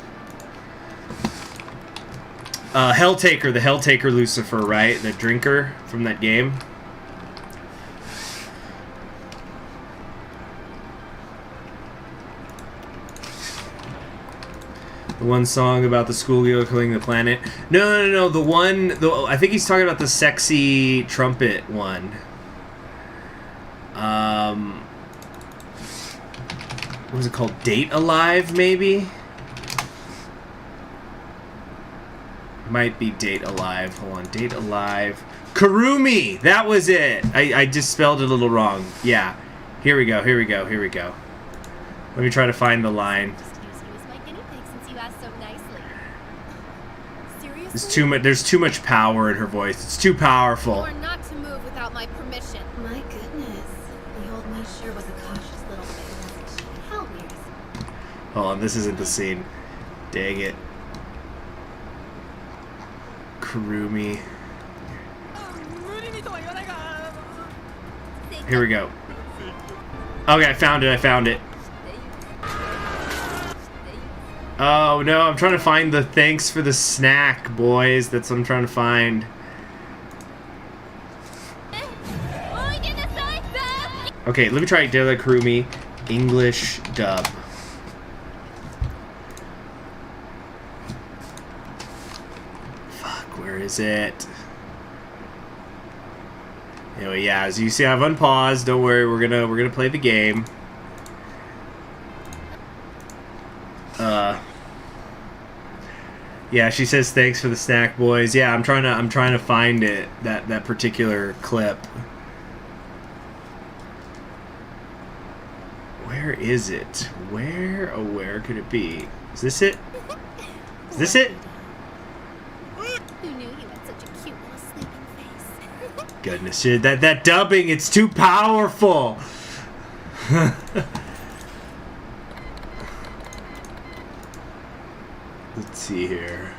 Helltaker, the Helltaker Lucifer, right? The drinker from that game. The one song about the schoolgirl killing the planet. No. The one. I think he's talking about the sexy trumpet one. What was it called? Date Alive, maybe? Might be Date Alive. Hold on. Date Alive. Kurumi! That was it! I just spelled it a little wrong. Yeah. Here we go. Let me try to find the line. There's too much power in her voice. It's too powerful.
You are not to move without my permission.
My goodness. The old me sure was a cautious little thing, wasn't she? How weird.
Hold on, this isn't the scene. Dang it. Kurumi. Here we go. Okay, I found it. Oh no, I'm trying to find the thanks for the snack, boys. That's what I'm trying to find. Okay, let me try Dela Kurumi English dub. Fuck, where is it? Anyway, yeah, as you see, I've unpaused. Don't worry, we're gonna play the game. Yeah, she says thanks for the snack, boys. Yeah, I'm trying to find it, that particular clip. Where is it? Where could it be? Is this it? Is this it?
Who knew you had such a cute little sleeping face?
Goodness, shit, that dubbing, it's too powerful. Let's see here.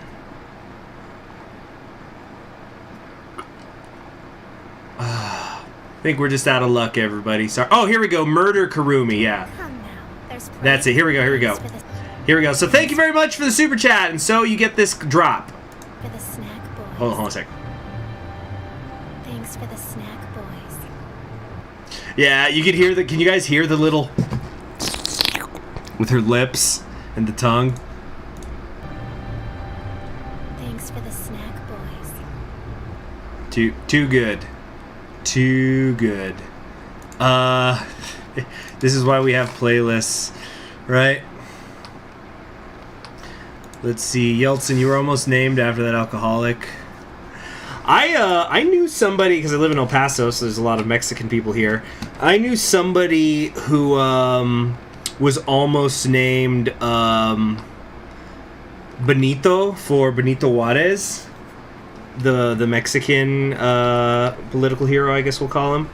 I think we're just out of luck, everybody. Sorry. Oh, here we go. Murder Kurumi. Yeah. That's it. Here we go. So thank you very much for the super chat, and so you get this drop.
For the snack boys.
Hold on a sec.
Thanks for the snack boys.
Yeah, you can hear the. Can you guys hear the little with her lips and the tongue?
Thanks for the snack boys.
Too good. This is why we have playlists, right? Let's see, Yeltsin, you were almost named after that alcoholic. I knew somebody, because I live in El Paso, so there's a lot of Mexican people here. I knew somebody who was almost named Benito for Benito Juarez, the Mexican political hero, I guess we'll call him.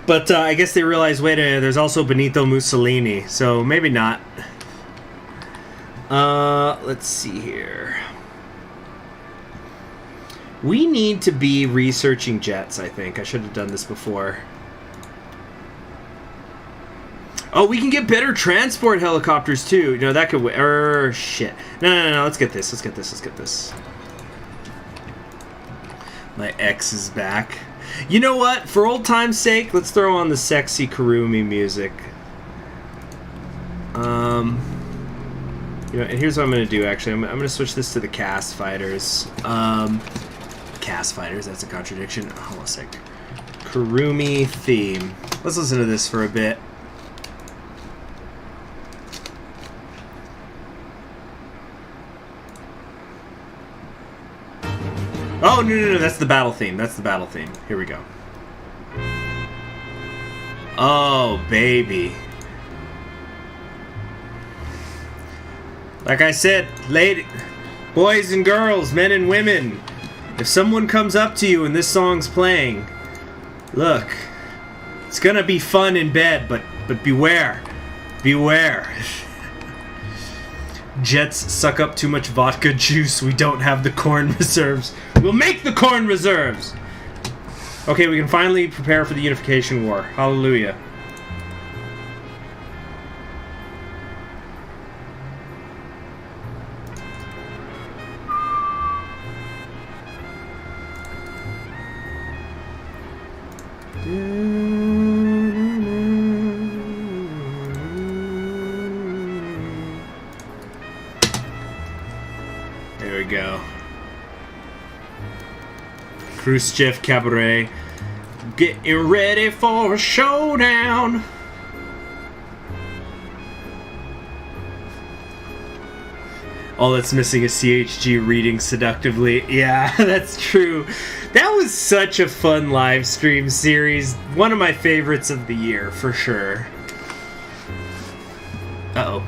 But I guess they realized, wait a minute, there's also Benito Mussolini, so maybe not. Let's see here. We need to be researching jets, I think. I should have done this before. Oh, we can get better transport helicopters, too. You know, that could... shit. No. Let's get this. My ex is back. You know what? For old time's sake, let's throw on the sexy Kurumi music. You know, and here's what I'm going to do, actually. I'm going to switch this to the Cast Fighters. Cast Fighters, that's a contradiction. Hold on a sec. Kurumi theme. Let's listen to this for a bit. Oh, no, that's the battle theme. Here we go. Oh, baby. Like I said, boys and girls, men and women, if someone comes up to you and this song's playing, look, it's gonna be fun in bed, but beware. Jets suck up too much vodka juice. We don't have the corn reserves. We'll make the corn reserves! Okay, we can finally prepare for the unification war. Hallelujah. Khrushchev Cabaret. Getting ready for a showdown. All that's missing is CHG reading seductively. Yeah, that's true. That was such a fun live stream series. One of my favorites of the year, for sure. Uh-oh.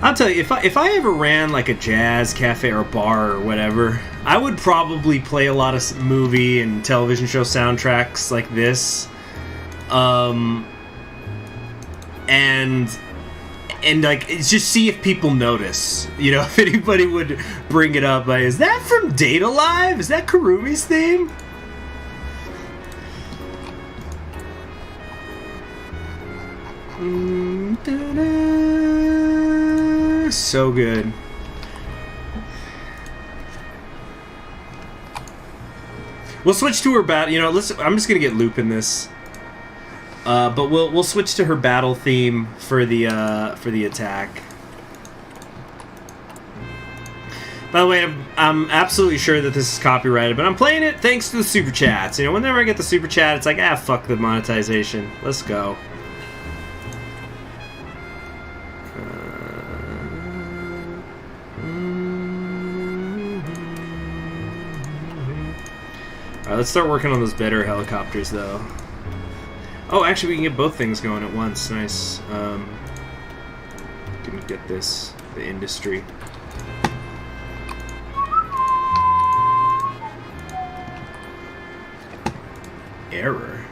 I'll tell you, if I ever ran like a jazz cafe or a bar or whatever, I would probably play a lot of movie and television show soundtracks like this. And like, just see if people notice. You know, if anybody would bring it up. Like, is that from Data Live? Is that Karumi's theme? So good. We'll switch to her battle. You know, listen, I'm just gonna get Loop in this. But we'll switch to her battle theme for the attack. By the way, I'm absolutely sure that this is copyrighted, but I'm playing it thanks to the super chats. You know, whenever I get the super chat, it's like, fuck the monetization. Let's go. Alright, let's start working on those better helicopters, though. Oh, actually, we can get both things going at once. Nice. Didn't get this. The industry. Error.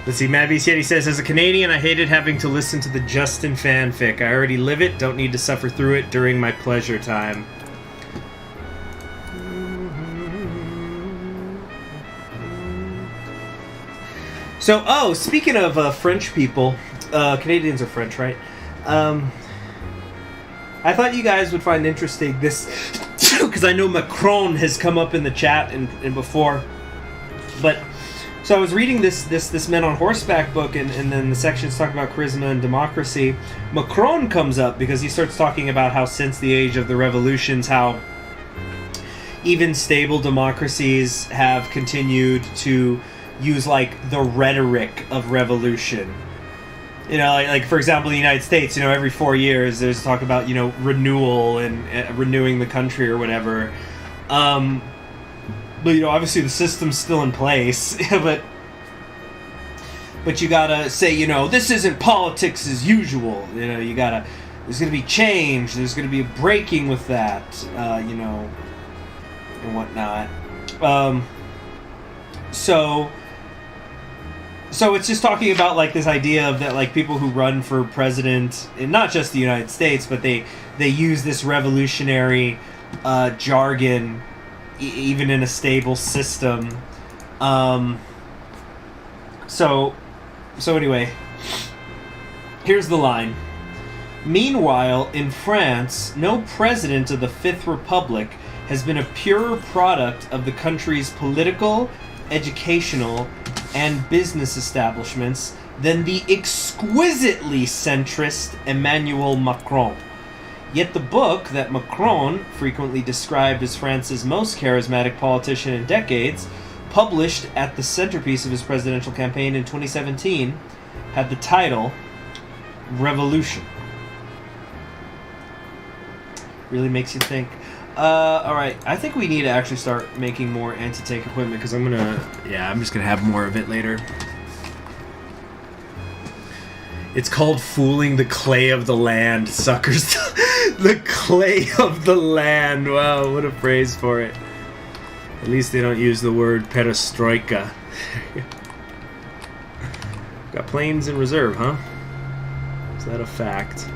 Let's see. Matt VCD says, as a Canadian, I hated having to listen to the Justin fanfic. I already live it. Don't need to suffer through it during my pleasure time. So, speaking of French people, Canadians are French, right? I thought you guys would find interesting this, because I know Macron has come up in the chat and before, but, so I was reading this Men on Horseback book, and then the sections talking about charisma and democracy. Macron comes up because he starts talking about how since the age of the revolutions, how even stable democracies have continued to use like the rhetoric of revolution. You know, like for example, the United States, you know, every 4 years there's talk about, you know, renewal and renewing the country or whatever. But you know, obviously the system's still in place, but you gotta say, you know, this isn't politics as usual. You know, there's gonna be change. There's gonna be a breaking with that, you know, and whatnot. So it's just talking about like this idea of that, like people who run for president in not just the United States, but they use this revolutionary jargon even in a stable system. So anyway, here's the line. Meanwhile, in France, no president of the Fifth Republic has been a purer product of the country's political, educational, and business establishments than the exquisitely centrist Emmanuel Macron. Yet the book that Macron, frequently described as France's most charismatic politician in decades, published at the centerpiece of his presidential campaign in 2017, had the title Revolution. Really makes you think. Alright, I think we need to actually start making more anti-tank equipment, because I'm just gonna have more of it later. It's called fooling the clay of the land, suckers. The clay of the land. Wow, what a phrase for it. At least they don't use the word perestroika. Got planes in reserve, huh? Is that a fact?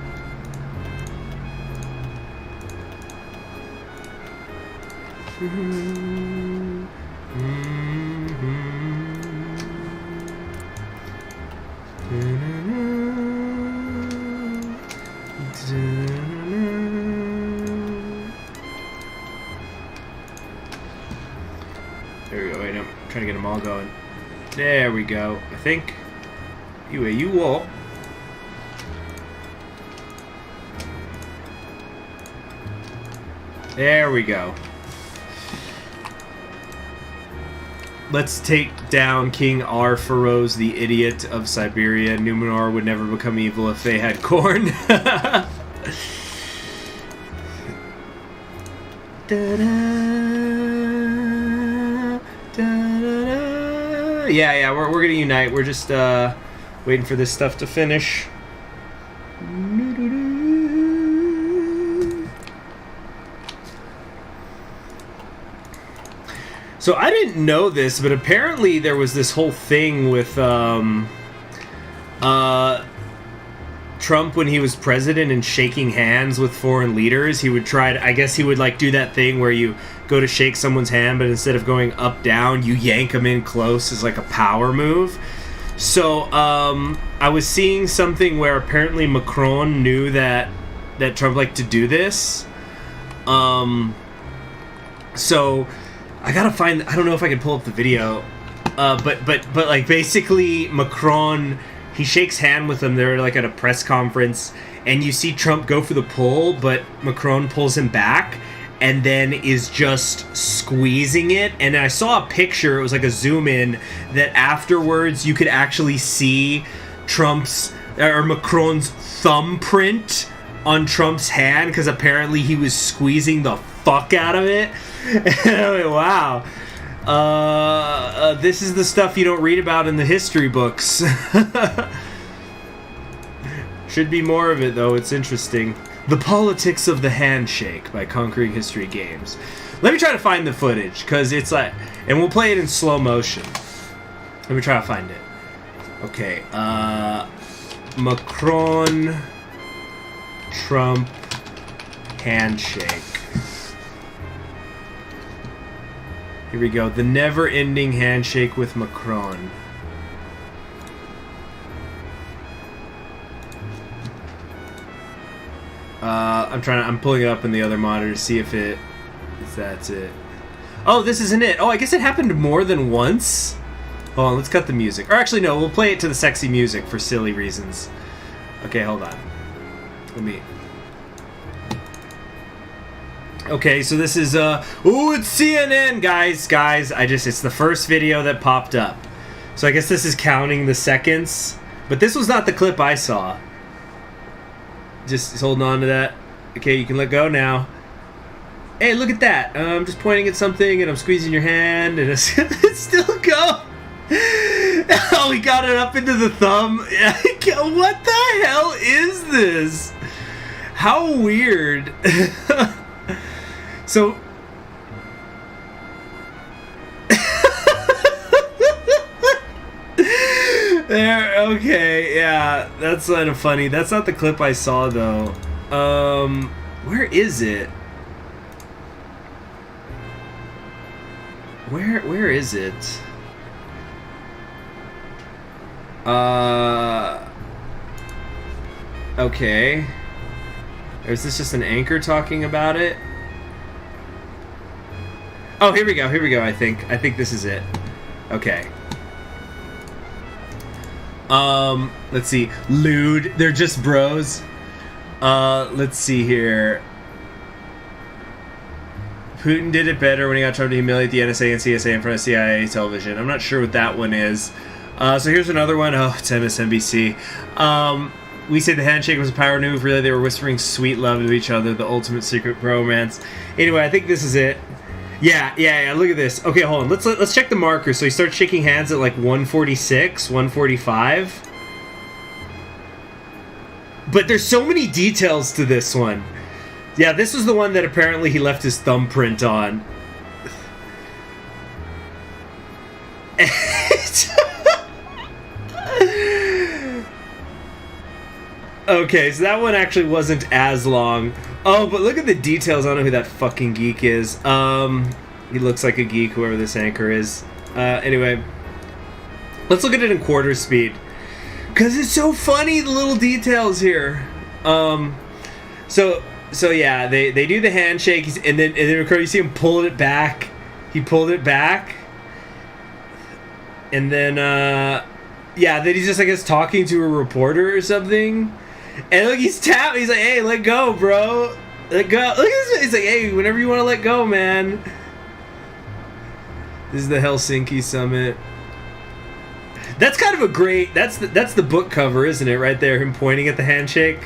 There we go. Wait, I'm trying to get them all going. There we go. I think. You walk. There we go. Let's take down King Ar-Feroz, the idiot of Siberia. Numenor would never become evil if they had Korn. Yeah, we're gonna unite. We're just waiting for this stuff to finish. So I didn't know this, but apparently there was this whole thing with Trump when he was president and shaking hands with foreign leaders. He would try to, I guess he would like do that thing where you go to shake someone's hand, but instead of going up down, you yank them in close as like a power move. So I was seeing something where apparently Macron knew that Trump liked to do this. So I gotta find, I don't know if I can pull up the video, but like basically Macron, he shakes hand with him. They're like at a press conference, and you see Trump go for the pull, but Macron pulls him back, and then is just squeezing it. And I saw a picture, it was like a zoom in, that afterwards you could actually see Macron's thumbprint on Trump's hand, because apparently he was squeezing the fuck out of it. And I'm like, wow. This is the stuff you don't read about in the history books. Should be more of it, though. It's interesting. The Politics of the Handshake by Conquering History Games. Let me try to find the footage, because it's like... And we'll play it in slow motion. Let me try to find it. Okay, Macron... Trump... Handshake. Here we go. The never-ending handshake with Macron. I'm pulling it up in the other monitor to see if that's it. Oh, this isn't it. Oh, I guess it happened more than once. Hold on, let's cut the music. Or actually, no, we'll play it to the sexy music for silly reasons. Okay, hold on. Let me... Okay, so this is, ooh, it's CNN, guys, it's the first video that popped up. So I guess this is counting the seconds, but this was not the clip I saw. Just holding on to that. Okay, you can let go now. Hey, look at that. I'm just pointing at something, and I'm squeezing your hand, and it's still go. Oh, we got it up into the thumb. What the hell is this? How weird. So there, okay, yeah, that's kind of funny. That's not the clip I saw though. Where is it? Where is it? Okay. Or is this just an anchor talking about it? Oh, here we go, I think this is it. Okay. Let's see. Lewd. They're just bros. Let's see here. Putin did it better when he got Trump to humiliate the NSA and CSA in front of CIA television. I'm not sure what that one is. So here's another one. Oh, it's MSNBC. We say the handshake was a power move. Really, they were whispering sweet love to each other. The ultimate secret romance. Anyway, I think this is it. Yeah. Look at this. Okay, hold on. Let's check the marker. So he starts shaking hands at like 146, 145. But there's so many details to this one. Yeah, this was the one that apparently he left his thumbprint on. Okay, so that one actually wasn't as long. Oh, but look at the details. I don't know who that fucking geek is. He looks like a geek, whoever this anchor is. Anyway, let's look at it in quarter speed, because it's so funny, the little details here. So yeah, they do the handshake, and then you see him pull it back. He pulled it back, and then yeah, then he's just, I guess, talking to a reporter or something. And look, he's like, hey, let go, bro. Let go. Look at this. He's like, hey, whenever you want to let go, man. This is the Helsinki summit. That's kind of a great. That's the book cover, isn't it? Right there, him pointing at the handshake.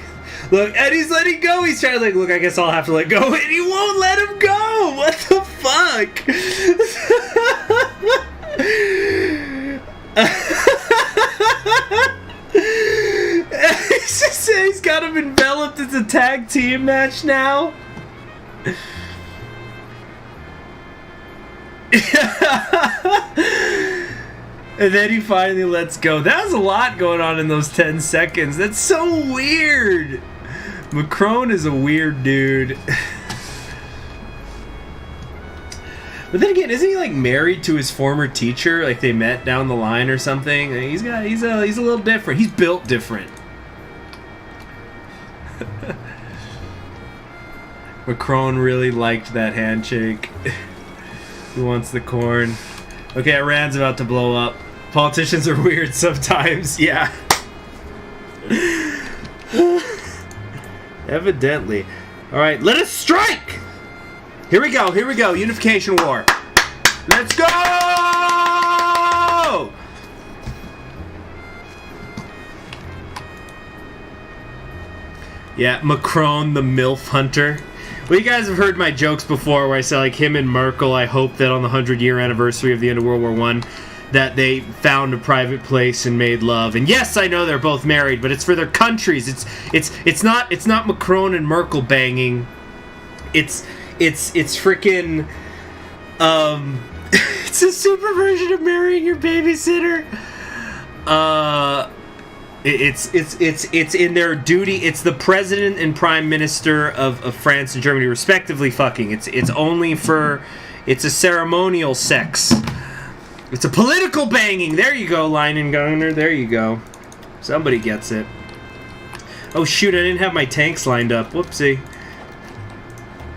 Look, and he's letting go. He's trying to like, look, I guess I'll have to let go, and he won't let him go. What the fuck? He's got him enveloped. It's a tag team match now. And then he finally lets go. That was a lot going on in those 10 seconds. That's so weird. Macron is a weird dude. But then again, isn't he like married to his former teacher? Like they met down the line or something? He's a little different. He's built different. Macron really liked that handshake. He wants the corn. Okay, Iran's about to blow up. Politicians are weird sometimes. Yeah. Evidently. Alright, let us strike! Here we go. Unification war. Let's go! Yeah, Macron the MILF hunter. Well, you guys have heard my jokes before where I say, like, him and Merkel, I hope that on the 100-year anniversary of the end of World War I, that they found a private place and made love. And yes, I know they're both married, but it's for their countries. It's not Macron and Merkel banging. It's freaking it's a super version of marrying your babysitter. It's in their duty. It's the president and prime minister of France and Germany respectively fucking. It's only for, it's a ceremonial sex. It's a political banging. There you go, Leinengartner. There you go. Somebody gets it. Oh shoot, I didn't have my tanks lined up. Whoopsie.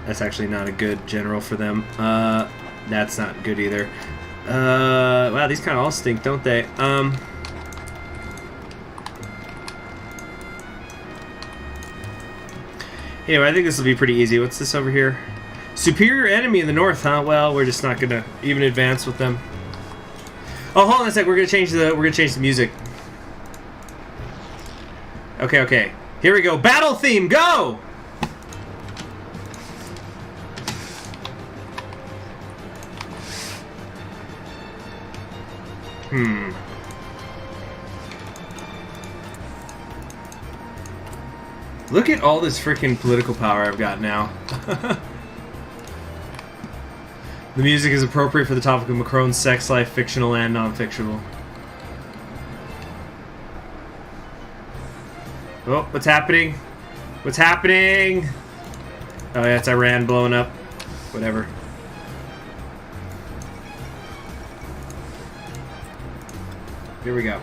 That's actually not a good general for them. That's not good either. Wow, these kind of all stink, don't they? Anyway, I think this will be pretty easy. What's this over here? Superior enemy in the north, huh? Well, we're just not gonna even advance with them. Oh, hold on a sec. We're gonna change the music. Okay. Here we go. Battle theme, go! Look at all this freaking political power I've got now. The music is appropriate for the topic of Macron's sex life, fictional and non-fictional. Oh, what's happening? What's happening? Oh yeah, it's Iran blowing up. Whatever. Here we go.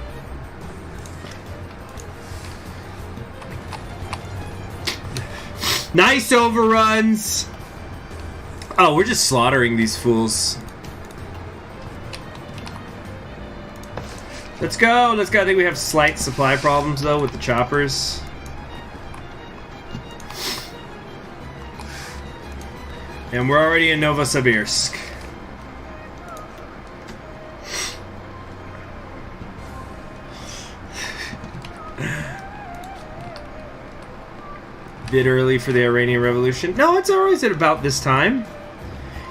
Nice overruns! Oh, we're just slaughtering these fools. Let's go, I think we have slight supply problems, though, with the choppers. And we're already in Novosibirsk. Bit early for the Iranian Revolution. No, it's always at about this time.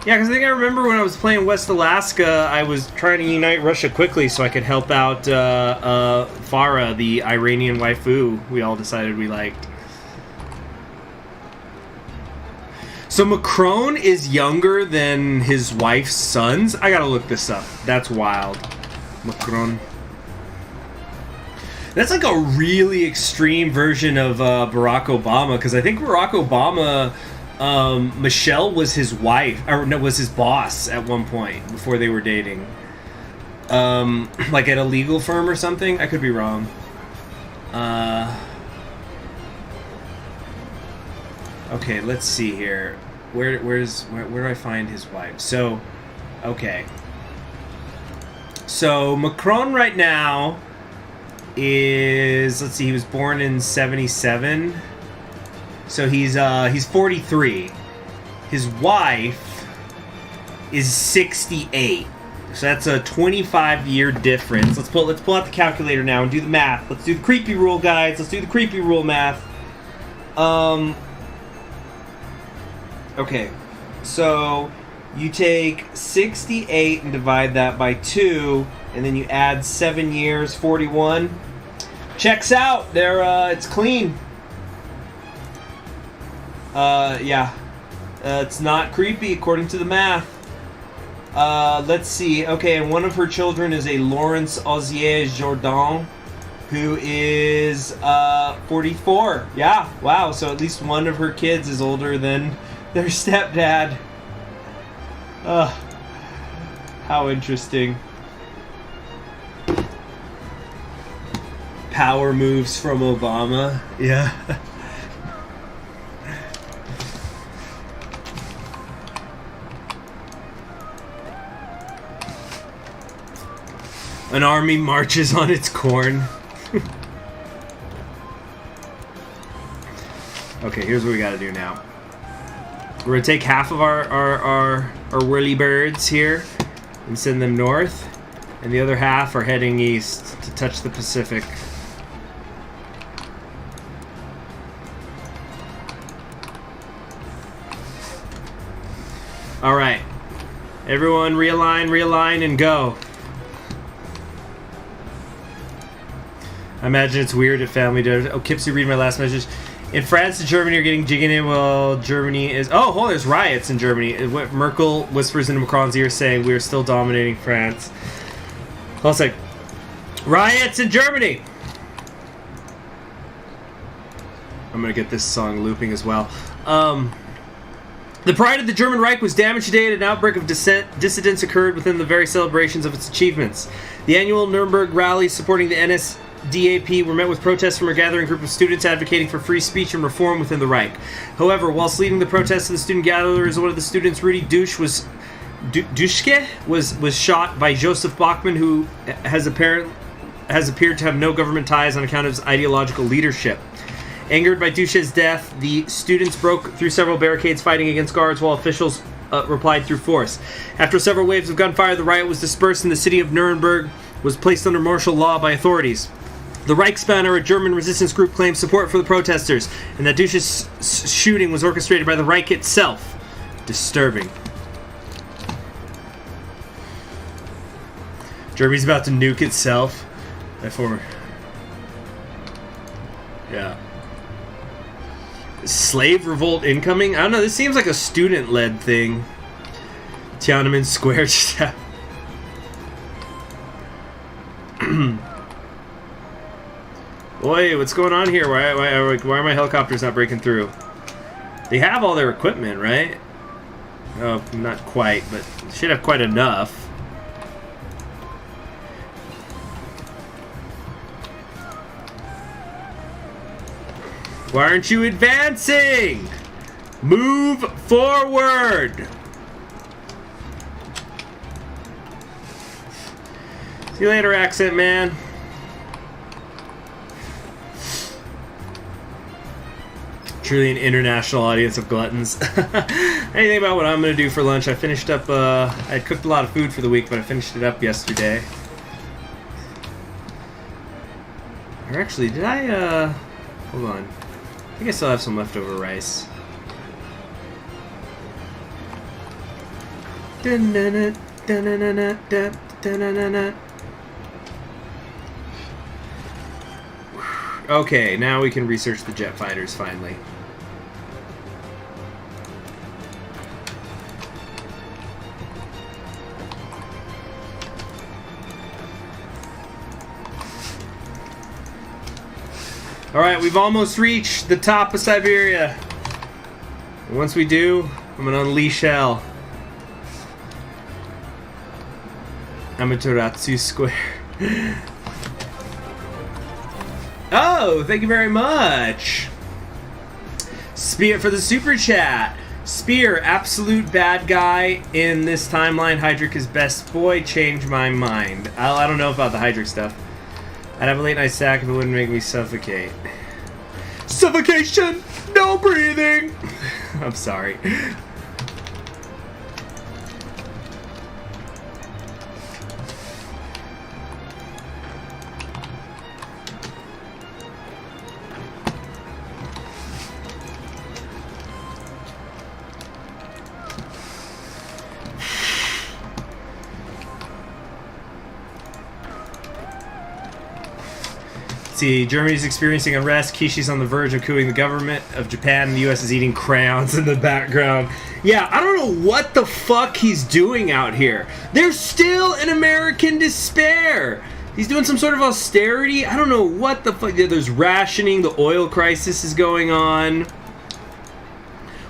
Yeah, because I think I remember when I was playing West Alaska, I was trying to unite Russia quickly so I could help out Farah, the Iranian waifu we all decided we liked. So Macron is younger than his wife's sons? I gotta look this up. That's wild. Macron. That's like a really extreme version of Barack Obama, because I think Barack Obama, Michelle was his wife, or no, was his boss at one point before they were dating. Like at a legal firm or something. I could be wrong. Okay, let's see here. Where do I find his wife? So, okay. So Macron right now is, let's see, he was born in 77. So he's 43. His wife is 68. So that's a 25-year difference. Let's pull out the calculator now and do the math. Let's do the creepy rule, guys. Let's do the creepy rule math.
Okay. So you take 68 and divide that by 2, and then you add 7 years, 41. Checks out. It's clean. Yeah. It's not creepy according to the math. Let's see. Okay, and one of her children is a Laurence Ozier Jourdan, who is 44. Yeah, wow. So at least one of her kids is older than their stepdad. How interesting. Power moves from Obama. Yeah.
An army marches on its corn. Okay, here's what we gotta do now. We're gonna take half of our whirly birds here and send them north, and the other half are heading east to touch the Pacific. Alright. Everyone realign, and go. I imagine it's weird if family does. Oh, Kipsy, read my last message. In France and Germany are getting jigging in while Germany is... Oh, hold on, there's riots in Germany. What Merkel whispers into Macron's ear saying, we are still dominating France. Hold on a sec. Riots in Germany! I'm gonna get this song looping as well. The pride of the German Reich was damaged today and an outbreak of dissidents occurred within the very celebrations of its achievements. The annual Nuremberg rallies supporting the NSDAP were met with protests from a gathering group of students advocating for free speech and reform within the Reich. However, whilst leading the protests of the student gatherers, one of the students, Rudy Duschke, was shot by Joseph Bachmann, who has appeared to have no government ties on account of his ideological leadership. Angered by Duche's death, the students broke through several barricades fighting against guards while officials replied through force. After several waves of gunfire, the riot was dispersed and the city of Nuremberg was placed under martial law by authorities. The Reichsbanner, a German resistance group, claimed support for the protesters, and that Duche's shooting was orchestrated by the Reich itself. Disturbing. Germany's about to nuke itself. Yeah. Slave revolt incoming? I don't know, this seems like a student-led thing. Tiananmen Square just have... Boy, what's going on here? Why are my helicopters not breaking through? They have all their equipment, right? Oh, not quite, but should have quite enough. Why aren't you advancing? Move forward! See you later, accent man. Truly an international audience of gluttons. Anything about what I'm going to do for lunch? I finished up, I cooked a lot of food for the week, but I finished it up yesterday. Or actually, did I, hold on. I think I still have some leftover rice. Okay, now we can research the jet fighters finally. Alright, we've almost reached the top of Siberia. And once we do, I'm gonna unleash hell. Amaterasu Square. Oh, thank you very much. Spear for the super chat. Spear, absolute bad guy in this timeline. Hydric is best boy. Change my mind. I don't know about the Hydric stuff. I'd have a late night sack if it wouldn't make me suffocate. Suffocation! No! No breathing! I'm sorry. See, Germany's experiencing unrest. Kishi's on the verge of coupping the government of Japan, and the U.S. is eating crayons in the background. Yeah, I don't know what the fuck he's doing out here. There's still an American despair. He's doing some sort of austerity. I don't know what the fuck. There's rationing. The oil crisis is going on.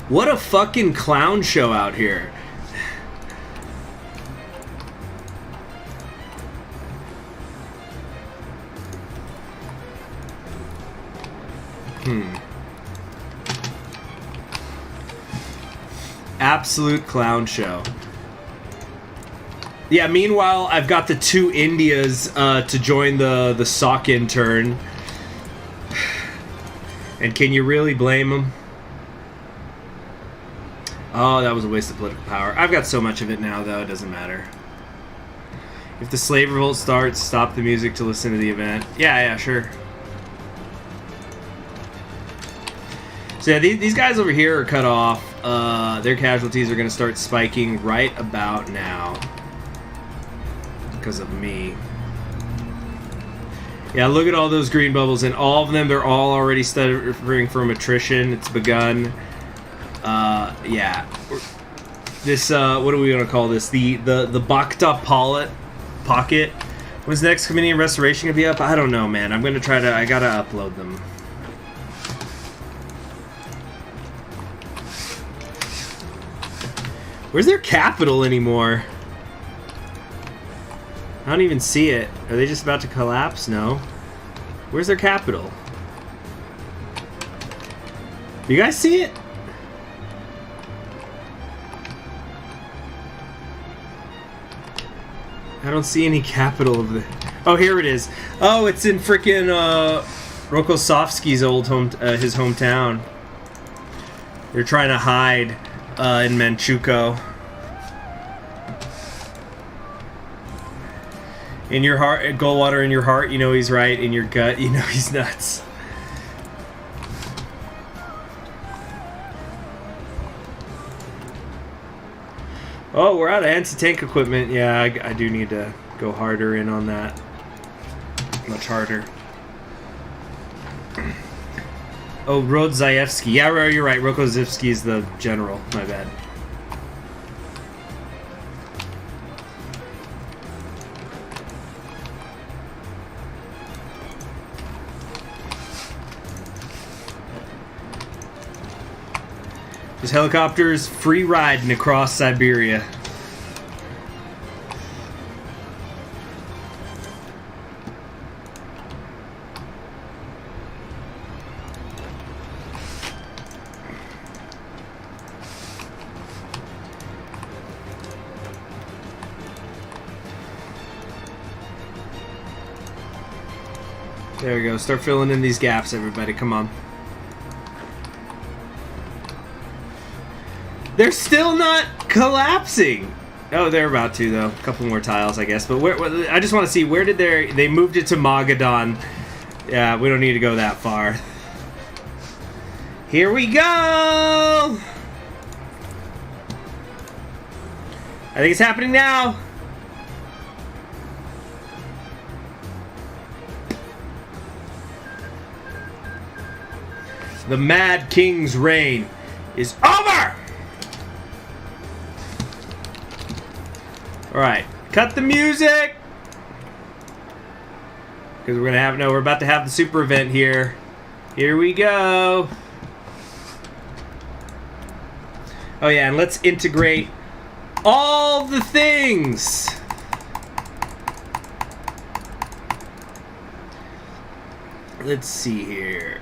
What a fucking clown show out here. Absolute clown show. Yeah, meanwhile, I've got the two Indias to join the sock intern. And can you really blame them? Oh, that was a waste of political power. I've got so much of it now, though, it doesn't matter. If the slave revolt starts, stop the music to listen to the event. Yeah, sure. So yeah, these guys over here are cut off. Their casualties are going to start spiking right about now. Because of me. Yeah, look at all those green bubbles. And all of them, they're all already suffering from attrition. It's begun. Yeah. This, what are we going to call this? The Bakhta pocket. When's the next Committee on Restoration going to be up? I don't know, man. I'm going to try to... I got to upload them. Where's their capital anymore? I don't even see it. Are they just about to collapse? No. Where's their capital? You guys see it? I don't see any capital of the... Oh, here it is. Oh, it's in frickin' Rokossovsky's old his hometown. They're trying to hide in Manchukuo. In your heart, Goldwater, in your heart, you know he's right. In your gut, you know he's nuts. Oh, we're out of anti-tank equipment. Yeah, I do need to go harder in on that. Much harder. Oh, Rodzaevsky. Yeah, you're right. Rokossovsky is the general. My bad. There's helicopters free riding across Siberia. There we go. Start filling in these gaps, everybody. Come on. They're still not collapsing. Oh, they're about to, though. A couple more tiles, I guess. But I just want to see, where did they moved it to Magadan. Yeah, we don't need to go that far. Here we go! I think it's happening now. The Mad King's reign is over! Alright, cut the music! Because we're gonna have, no, we're about to have the super event here. Here we go! Oh yeah, and let's integrate all the things! Let's see here.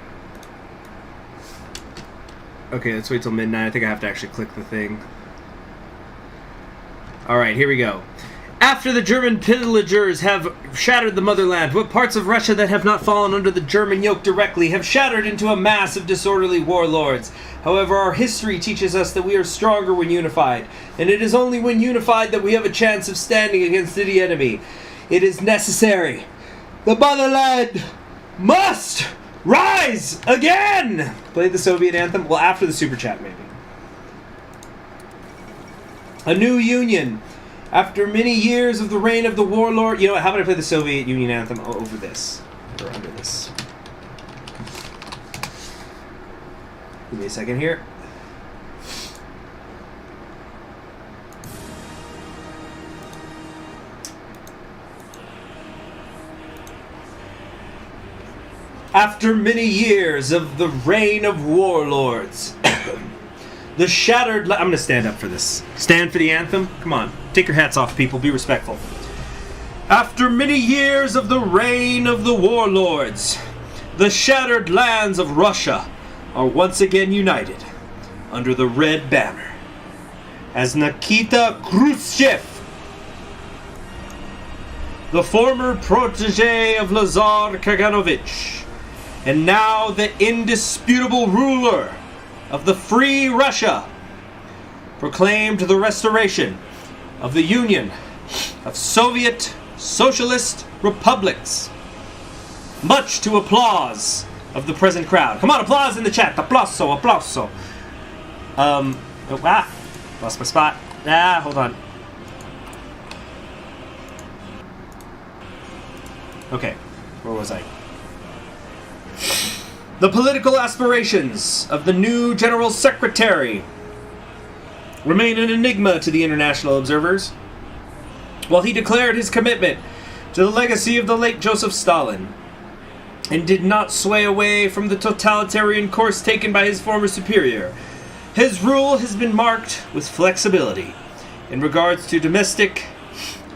Okay, let's wait till midnight. I think I have to actually click the thing. Alright, here we go. After the German pillagers have shattered the motherland, what parts of Russia that have not fallen under the German yoke directly have shattered into a mass of disorderly warlords. However, our history teaches us that we are stronger when unified, and it is only when unified that we have a chance of standing against the enemy. It is necessary. The motherland must rise again! Play the Soviet anthem? Well, after the super chat, maybe. A new union. After many years of the reign of the warlord... You know what, how about I play the Soviet Union anthem over this? Or under this? Give me a second here. After many years of the reign of warlords... The shattered... I'm going to stand up for this. Stand for the anthem? Come on. Take your hats off, people. Be respectful. After many years of the reign of the warlords, the shattered lands of Russia are once again united under the red banner. As Nikita Khrushchev, the former protege of Lazar Kaganovich, and now the indisputable ruler of the free Russia, proclaimed the restoration of the Union of Soviet Socialist Republics. Much to applause of the present crowd. Come on, applause in the chat. Applauso, applauso. Lost my spot. Hold on. Okay, where was I? The political aspirations of the new General Secretary remain an enigma to the international observers, while he declared his commitment to the legacy of the late Joseph Stalin and did not sway away from the totalitarian course taken by his former superior. His rule has been marked with flexibility in regards to domestic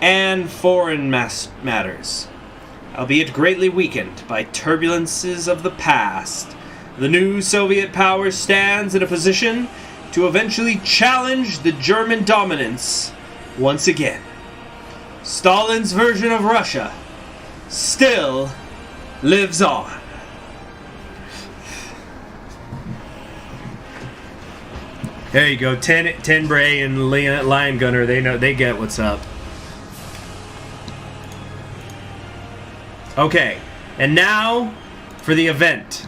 and foreign matters. Albeit greatly weakened by turbulences of the past, the new Soviet power stands in a position to eventually challenge the German dominance once again. Stalin's version of Russia still lives on. There you go, Ten Bray and Lion Gunner, they get what's up. Okay, and now for the event.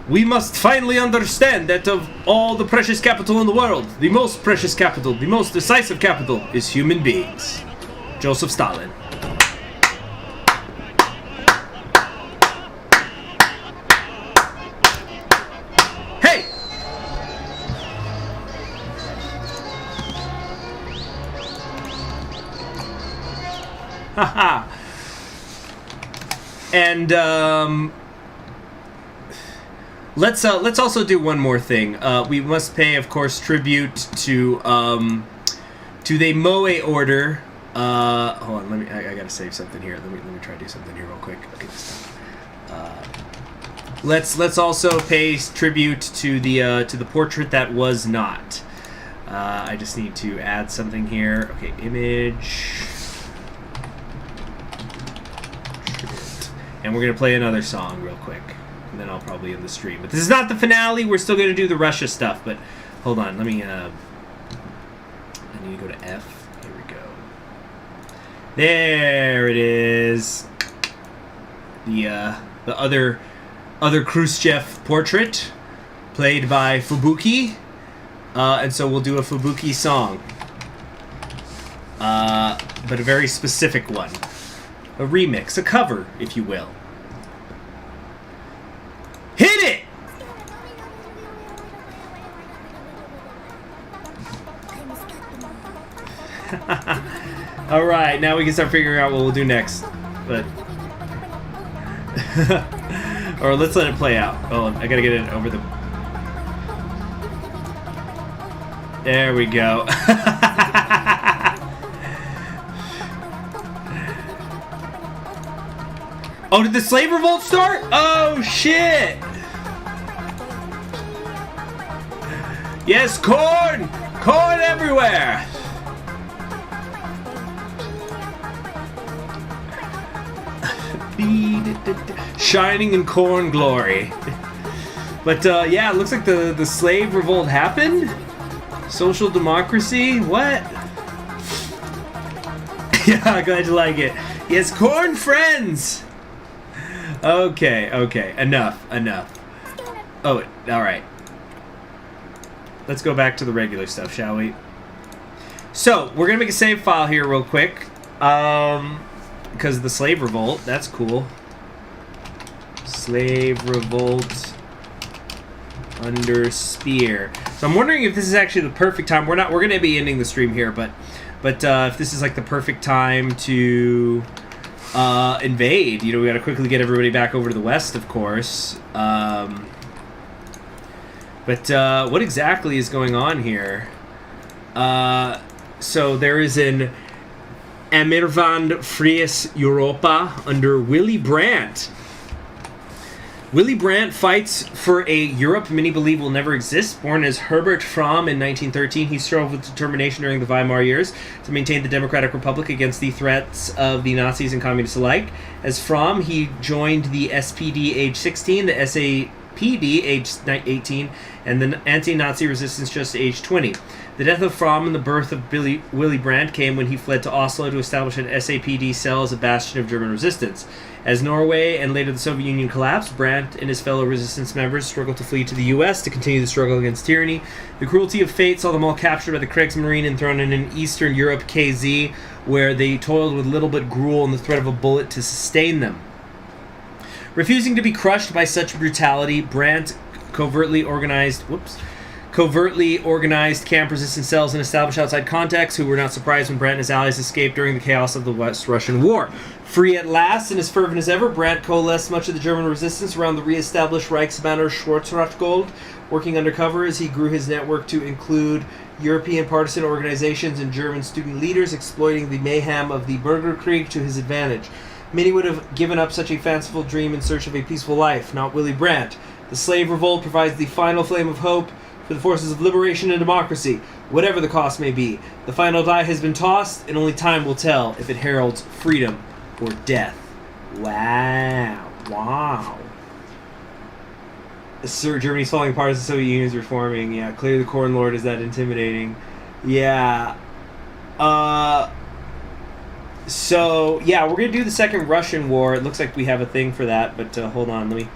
We must finally understand that of all the precious capital in the world, the most precious capital, the most decisive capital is human beings. Joseph Stalin. Hey! Haha. And let's also do one more thing. We must pay, of course, tribute to the Moe order. Hold on, I gotta save something here. Let me try to do something here real quick. Okay, this time. Let's also pay tribute to the portrait that was not. I just need to add something here. Okay, image. And we're going to play another song real quick. And then I'll probably end the stream. But this is not the finale. We're still going to do the Russia stuff. But hold on. Let me... I need to go to F. Here we go. There it is. The other Khrushchev portrait. Played by Fubuki. And so we'll do a Fubuki song. But a very specific one. A remix, a cover, if you will. Hit it! Alright, now we can start figuring out what we'll do next. But or let's let it play out. Oh, I gotta get it over the... There we go. Oh, did the slave revolt start? Oh, shit! Yes, corn! Corn everywhere! Shining in corn glory. But yeah, it looks like the slave revolt happened. Social democracy? What? Yeah, glad you like it. Yes, corn friends! Okay. Enough. Oh, alright. Let's go back to the regular stuff, shall we? So, we're gonna make a save file here real quick. Because of the slave revolt. That's cool. Slave revolt under spear. So I'm wondering if this is actually the perfect time. We're gonna be ending the stream here, but if this is like the perfect time to invade. You know, we gotta quickly get everybody back over to the west, of course. But what exactly is going on here? So there is an Amirvand Fries Europa under Willy Brandt. Willy Brandt fights for a Europe many believe will never exist. Born as Herbert Fromm in 1913, he strove with determination during the Weimar years to maintain the Democratic Republic against the threats of the Nazis and communists alike. As Fromm, he joined the SPD age 16, the SAPD age 18, and the anti-Nazi resistance just age 20. The death of Fromm and the birth of Willy Brandt came when he fled to Oslo to establish an SAPD cell as a bastion of German resistance. As Norway and later the Soviet Union collapsed, Brandt and his fellow resistance members struggled to flee to the U.S. to continue the struggle against tyranny. The cruelty of fate saw them all captured by the Kriegsmarine and thrown in an Eastern Europe KZ, where they toiled with little but gruel and the threat of a bullet to sustain them. Refusing to be crushed by such brutality, Brandt covertly organized camp resistance cells and established outside contacts who were not surprised when Brandt and his allies escaped during the chaos of the West Russian War. Free at last and as fervent as ever, Brandt coalesced much of the German resistance around the re-established Reichsbanner Schwarzrotgold, working undercover as he grew his network to include European partisan organizations and German student leaders, exploiting the mayhem of the Bürgerkrieg to his advantage. Many would have given up such a fanciful dream in search of a peaceful life, not Willy Brandt. The slave revolt provides the final flame of hope for the forces of liberation and democracy, whatever the cost may be. The final die has been tossed, and only time will tell if it heralds freedom or death. Wow. Sir, Germany's falling apart as the Soviet Union is reforming. Yeah, clearly the Korn Lord is that intimidating. Yeah. So, yeah, we're going to do the Second Russian War. It looks like we have a thing for that, but hold on, let me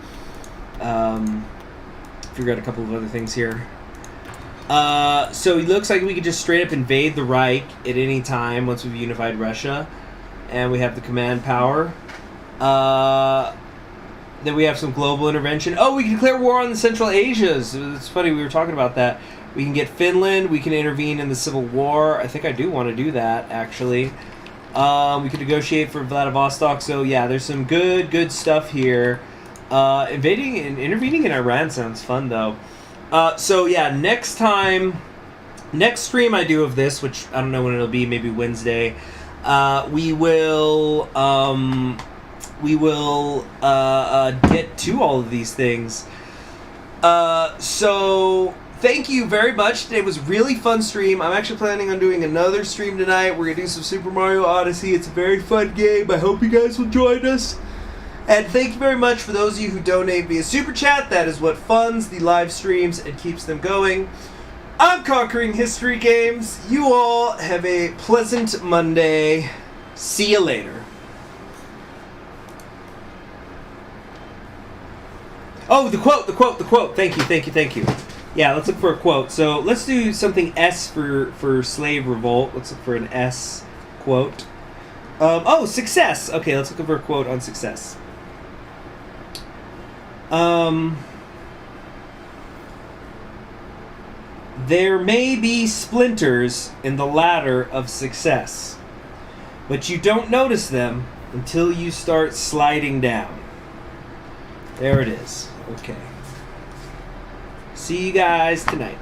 figure out a couple of other things here. So it looks like we could just straight up invade the Reich at any time once we've unified Russia, and we have the command power. Then we have some global intervention. Oh, we can declare war on the Central Asias. It's funny, we were talking about that. We can get Finland. We can intervene in the Civil War. I think I do want to do that, actually. We can negotiate for Vladivostok. So, yeah, there's some good stuff here. Invading and intervening in Iran sounds fun, though. So, yeah, next stream I do of this, which I don't know when it'll be, maybe Wednesday, we will get to all of these things. So thank you very much. Today was a really fun stream. I'm actually planning on doing another stream tonight. We're going to do some Super Mario Odyssey. It's a very fun game. I hope you guys will join us. And thank you very much for those of you who donate via Super Chat. That is what funds the live streams and keeps them going. I'm Conquering History Games. You all have a pleasant Monday. See you later. Oh, the quote. Thank you. Yeah, let's look for a quote. So let's do something S for slave revolt. Let's look for an S quote. Success. Okay, let's look for a quote on success. There may be splinters in the ladder of success, but you don't notice them until you start sliding down. There it is. Okay. See you guys tonight.